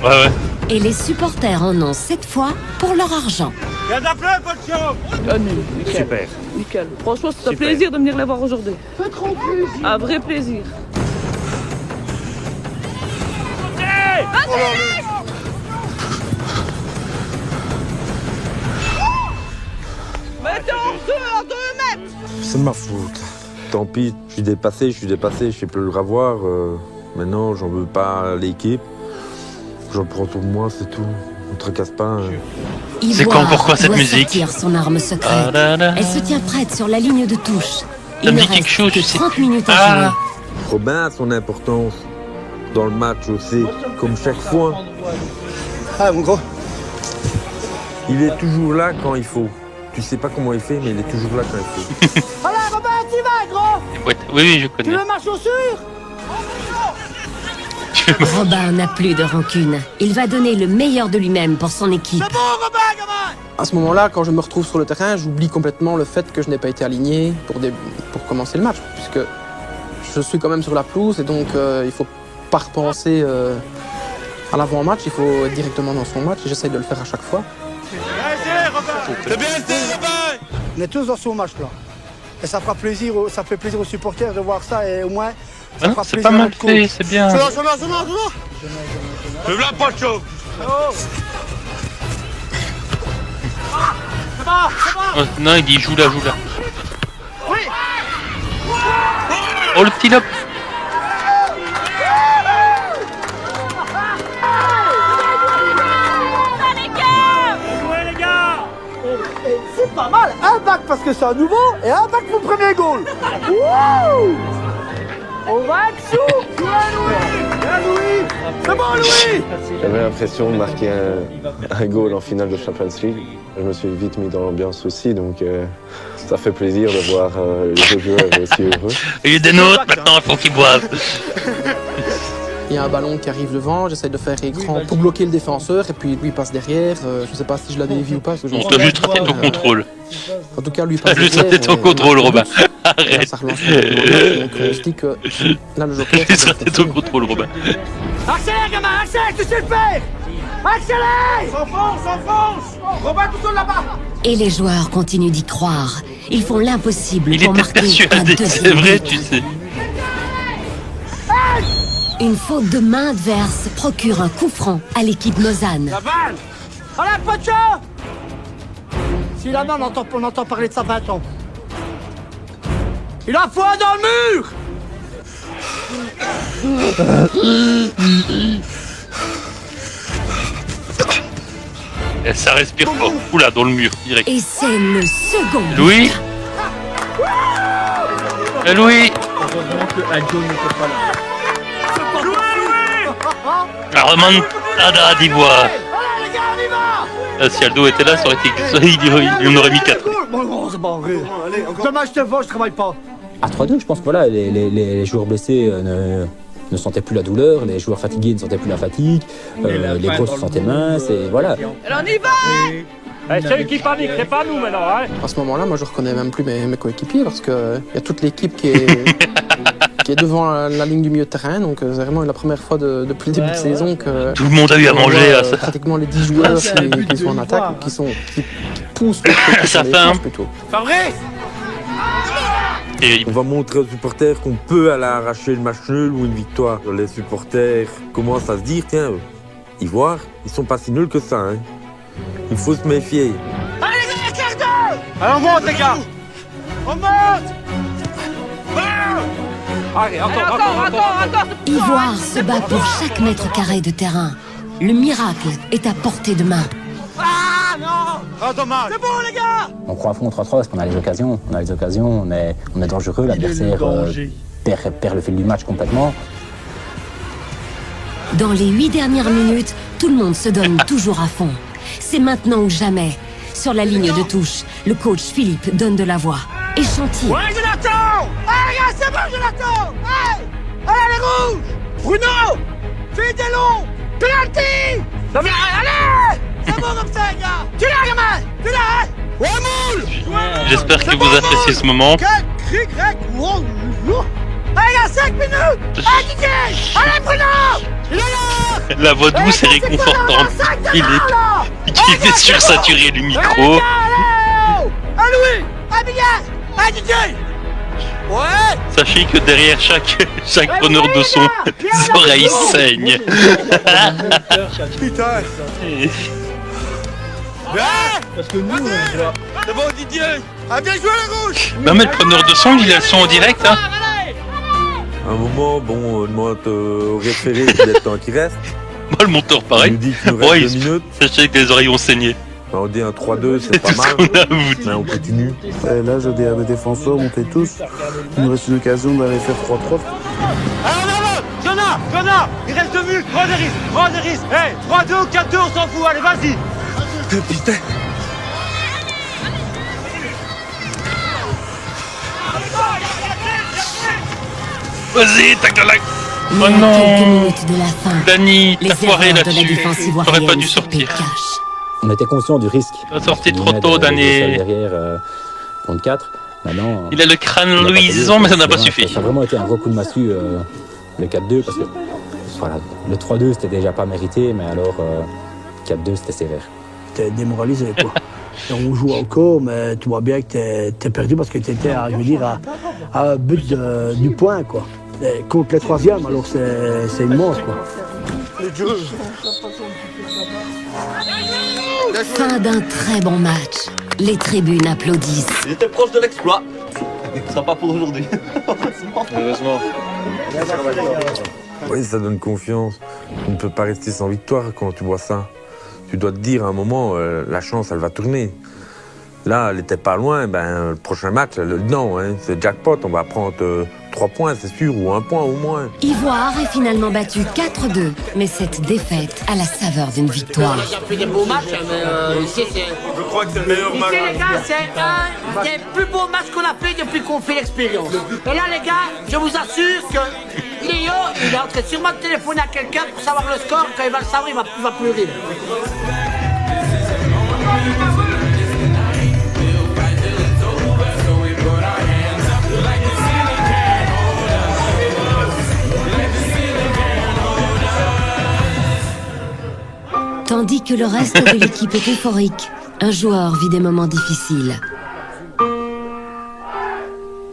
S2: Ouais.
S18: Et les supporters en ont cette fois pour leur argent.
S16: Viens d'appeler, Poncho.
S11: Nickel.
S20: Super.
S11: Nickel. Franchement, c'est un plaisir de venir les voir aujourd'hui.
S16: Pas trop plaisir.
S11: Un vrai plaisir.
S16: Mettez en deux à 2 mètres.
S5: C'est de ma faute. Tant pis, je suis dépassé, je sais plus le revoir. Maintenant, j'en veux pas à l'équipe. J'en prends pour moi, c'est tout. On ne tracasse pas.
S2: C'est quand, pourquoi cette musique
S3: sortir son arme secrète. Elle se tient prête sur la ligne de touche.
S2: Ça me dit quelque chose, je sais.
S3: 30 minutes à jouer.
S5: Robin a son importance dans le match aussi, comme chaque fois.
S4: Ah, mon gros.
S5: Il est toujours là quand il faut. Tu sais pas comment il fait, mais il est toujours là quand il faut.
S16: Allez, Robin, tu vas, gros.
S2: Oui, je
S16: Tu
S2: connais.
S16: veux ma chaussure?
S3: Robin n'a plus de rancune. Il va donner le meilleur de lui-même pour son équipe.
S16: C'est bon, Robin, gamin.
S8: À ce moment-là, quand je me retrouve sur le terrain, j'oublie complètement le fait que je n'ai pas été aligné pour commencer le match, puisque je suis quand même sur la pelouse et donc il faut pas repenser à l'avant-match, il faut être directement dans son match et j'essaye de le faire à chaque fois.
S4: C'est bien, on est tous dans son match là. Et ça fera plaisir, ça fait plaisir aux supporters de voir ça et au moins ça fera
S2: c'est
S4: plaisir
S2: pas
S4: à
S2: mal
S4: notre
S2: fait,
S4: coach.
S2: c'est bien.
S16: Je là, Pancho.
S2: Oh, non, il dit joue là.
S16: Oui.
S2: Oh, le petit lobe.
S4: C'est pas mal, un bac parce que c'est un nouveau et un bac pour le premier goal. Wouh! On va être sous. Louis. C'est bon, Louis.
S5: J'avais l'impression de marquer un goal en finale de Champions League. Je me suis vite mis dans l'ambiance aussi, donc ça fait plaisir de voir les autres joueurs aussi heureux.
S2: Il y a des nôtres maintenant, il faut qu'ils boivent.
S8: Il y a un ballon qui arrive devant, j'essaie de faire écran pour bloquer le défenseur et puis lui passe derrière. Je sais pas si je l'avais vu ou pas.
S2: On doit juste rater ton contrôle.
S8: En tout cas, lui passe
S2: Juste
S8: derrière.
S2: rater ton contrôle, Robin. Arrête.
S8: Ça relance donc je dis que là le joker.
S2: Juste rater ton contrôle, Robin.
S16: Accélère, gamin, accélère, tu sais le faire. Accélère. S'enfonce. Robin, tout seul là-bas.
S3: Et les joueurs continuent d'y croire. Ils font l'impossible
S2: Il
S3: pour
S2: était
S3: marquer un
S2: persuadé, c'est
S3: deuxième
S2: vrai,
S3: but.
S2: tu sais.
S3: Une faute de main adverse procure un coup franc à l'équipe Lausanne.
S16: La balle.
S4: Allez, Pancho. Si la main, on entend parler de ça 20 ans. Il a foi dans le mur.
S2: Et ça respire fort. Oula, dans le mur, direct.
S3: Et c'est le second.
S2: Louis. Louis.
S1: Heureusement que Aldo n'était pas là.
S2: La remontada d'Ivoire. Si Aldo était là, ça aurait été... il en aurait mis 4.
S4: Bon, c'est bon, demain je te vois, je travaille pas.
S13: À 3-2, je pense que voilà, les joueurs blessés ne sentaient plus la douleur, les joueurs fatigués ne sentaient plus la fatigue, les grosses se sentaient minces, et voilà.
S16: Alors on y va. Celui qui panique, c'est pas nous maintenant, hein.
S8: À ce moment-là, moi je reconnais même plus mes coéquipiers parce que il y a toute l'équipe qui est devant la ligne du milieu de terrain, donc c'est vraiment la première fois depuis le début de saison que
S2: tout le monde a eu à manger à ça.
S8: Pratiquement les 10 joueurs qui sont en attaque, qui poussent
S2: ça fait un
S8: plutôt.
S16: Fabrice.
S5: On va montrer aux supporters qu'on peut aller arracher le match nul ou une victoire. Les supporters commencent à se dire, tiens, Ivoire, ils sont pas si nuls que ça, hein. Il faut se méfier.
S16: Allez les gars, quart d'heure. Allez, on monte les gars. On monte. Allez, encore.
S3: Ivoire se bat pour chaque mètre carré de terrain. Le miracle est à portée de main.
S16: Ah non. Ah dommage. C'est bon les gars.
S13: On croit à fond 3-3 parce qu'on a les occasions, on est dangereux, l'adversaire perd le fil du match complètement.
S3: Dans les 8 dernières minutes, tout le monde se donne toujours à fond. C'est maintenant ou jamais. Sur la ligne de touche, le coach Philippe donne de la voix. Échantille.
S16: Ouais, Jonathan. Allez, gars, c'est bon, Jonathan. Allez, les rouges. Bruno. Fais des longs. Penalty. Allez. C'est bon comme ça, les gars. Tu l'as, gamin. Tu l'as, hein. Ouais, moule.
S2: J'espère que vous appréciez ce moment.
S16: Allez, gars, 5 minutes. Allez, Didier. Allez, Bruno. Il est là.
S2: La voix douce et réconfortante. Il fait sursaturer le micro.
S16: Allez, Louis. Allez, Miguel. Allez, Didier. Ouais.
S2: Sachez que derrière chaque preneur de son, les oreilles saignent.
S16: Putain.
S1: Parce que nous, on voit.
S16: C'est bon, Didier. Ah, bien joué, les rouges.
S2: Non mais le preneur de son, il a le son en direct, hein.
S5: À un moment, bon, on demande au référé combien de temps qu'il reste.
S2: Moi, le monteur, pareil.
S5: Il nous dit qu'il nous reste 2 minutes.
S2: Sachez que les oreilles ont saigné.
S5: On dit un 3-2, c'est pas mal. Mais on continue.
S19: Et là, je dis à mes défenseurs, montez tous. Il nous reste une occasion d'aller faire 3-3.
S16: Allez, on avance. Jonah, il reste 2 minutes. Prends des risques. Hey, 3-2 ou 4-2, on s'en fout. Allez, vas-y.
S5: Putain.
S2: Vas-y, tac de la...
S3: Mais
S2: Oh
S3: à
S2: non.
S3: quelques minutes de la fin,
S2: Dani,
S3: les
S2: t'as foiré
S3: erreurs de la
S2: là-dessus.
S3: défense
S2: T'aurais pas
S3: ivoirienne
S2: dû
S3: se
S2: sortir.
S3: paient cash.
S13: On était conscient du risque.
S2: T'as sorti trop
S13: Entre
S2: tôt,
S13: guillemets,
S2: Dani.
S13: derrière contre 4. Maintenant,
S2: Il a le crâne
S13: on n'a pas
S2: luisant, mais ça n'a pas
S13: fait.
S2: suffi.
S13: Ça a vraiment été un gros coup de massue, le 4-2, parce que voilà, le 3-2 c'était déjà pas mérité, mais alors 4-2 c'était sévère.
S12: T'es démoralisé quoi. Et on joue encore, mais tu vois bien que t'es perdu parce que t'étais à un but du point quoi. Et contre les troisièmes, alors c'est immense quoi.
S3: Fin d'un très bon match. Les tribunes applaudissent.
S21: Il était proche de l'exploit. Ce sera pas pour aujourd'hui. Heureusement.
S5: Oui, ça donne confiance. Tu ne peux pas rester sans victoire quand tu vois ça. Tu dois te dire à un moment, la chance, elle va tourner. Là, elle n'était pas loin, le prochain match, non, hein, c'est jackpot, on va prendre 3 points, c'est sûr, ou 1 point au moins.
S3: Ivoire est finalement battu 4-2, mais cette défaite a la saveur d'une victoire.
S16: On a fait des beaux matchs, mais ici c'est...
S5: Je crois que c'est le meilleur match.
S16: Ici les gars, c'est un des plus beaux matchs qu'on a fait depuis qu'on fait l'expérience. Et là les gars, je vous assure que Léo, il est en train sûrement de téléphoner à quelqu'un pour savoir le score. Quand il va le savoir, il va pleurer.
S3: Tandis que le reste de l'équipe est euphorique, un joueur vit des moments difficiles.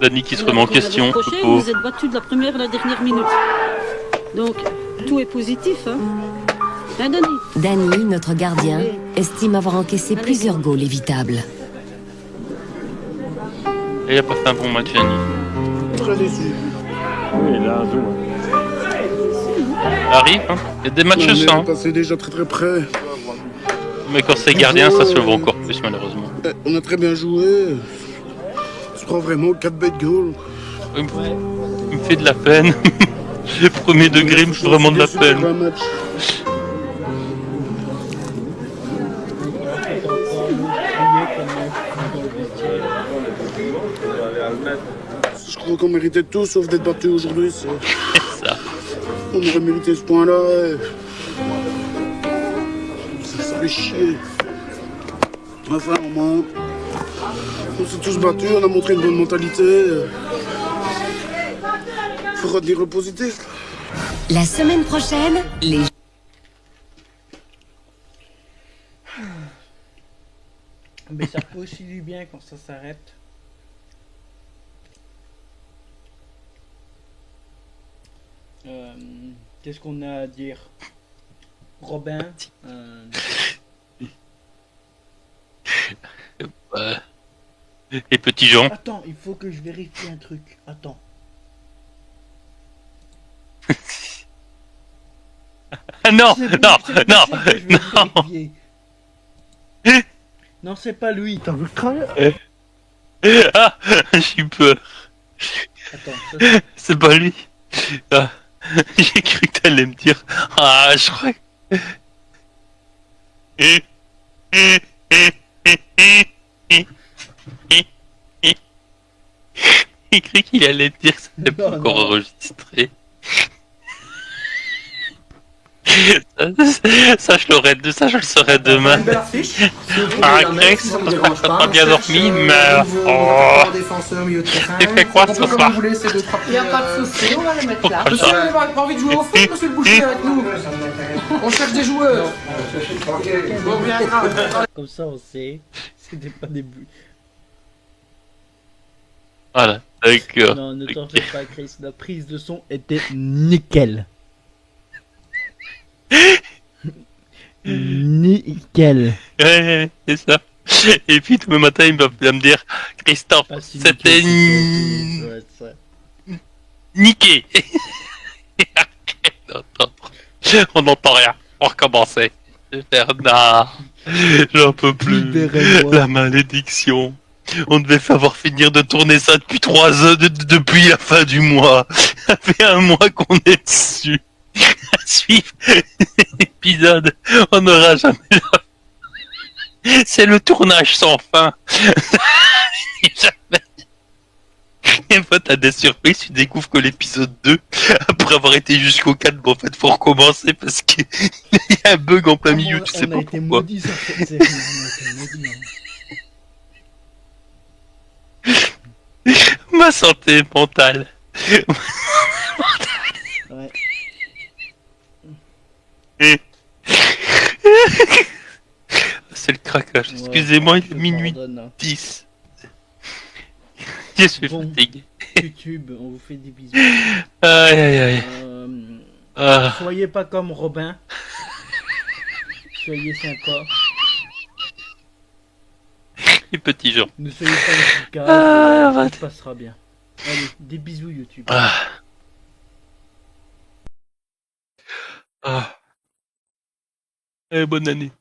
S2: Dani qui se remet en question.
S11: Vous êtes battu de la première à la dernière minute. Donc, tout est positif, hein, Dani?
S3: Dani, notre gardien, estime avoir encaissé plusieurs goals évitables.
S2: Et il a pas fait un bon match, Dani.
S19: Très déçu.
S5: Oui, là, un jour.
S2: Arrive, hein. Il y a des matchs ça. Hein.
S19: C'est déjà très près.
S2: Mais quand c'est gardien, ça se voit encore plus malheureusement.
S19: On a très bien joué. Je prends vraiment 4 bêtes goals.
S2: Il me fait de la peine. Les premiers degrés me font vraiment de la peine.
S19: Je crois qu'on méritait tout sauf d'être battu aujourd'hui.
S2: C'est ça.
S19: On aurait mérité ce point-là. Ça fait chier. Enfin, au moins, on s'est tous battus, on a montré une bonne mentalité. Faut retenir le positif.
S3: La semaine prochaine, les...
S1: Mais ça fait aussi du bien quand ça s'arrête. Qu'est-ce qu'on a à dire? Robin
S2: Les petits gens.
S1: Attends, il faut que je vérifie un truc. Attends.
S2: Non,
S1: Non, c'est pas lui.
S12: T'as vu le travail?
S2: Ah, j'ai peur.
S1: Attends,
S2: c'est pas lui. Ah, j'ai cru que t'allais me dire. Ah, je crois que... J'ai cru qu'il allait me dire que ça n'était pas encore enregistré. Ça, je le saurai demain. Ah, Greg, t'as pas bien dormi, mais... Oh... Tu fais quoi ce soir?
S8: Il n'y a pas de souci, on va le mettre là. Monsieur, vous n'avez pas envie de jouer au foot, monsieur le boucher, avec nous? On cherche des joueurs. Bon, bien grave.
S1: Comme ça, on sait. C'était pas des buts.
S2: Voilà, d'accord.
S1: Non, ne t'en fais pas, Chris. La prise de son était nickel. Nickel.
S2: Ouais, c'est ça. Et puis tous les matins, il va me dire, Christophe, c'était niqué. On n'entend rien. On recommençait. Bernard, j'en peux plus. La malédiction. On devait savoir finir de tourner ça depuis 3 heures, depuis la fin du mois. Ça fait 1 mois qu'on est dessus. À suivre l'épisode, on n'aura jamais c'est le tournage sans fin. Et fois t'as des surprises, tu découvres que l'épisode 2, après avoir été jusqu'au 4, bon, en fait faut recommencer parce qu'il y a un bug en plein milieu, tu sais pas pourquoi. Ma santé mentale.
S1: Ouais.
S2: C'est le craquage. Excusez-moi, il est minuit 10. Je suis fatigué.
S1: YouTube, on vous fait des bisous.
S2: Aïe aïe aïe.
S1: Soyez pas comme Robin. Soyez sympa.
S2: Les petits gens.
S1: Ne soyez pas efficaces. Tout passera bien. Allez, des bisous YouTube.
S2: Bonne année.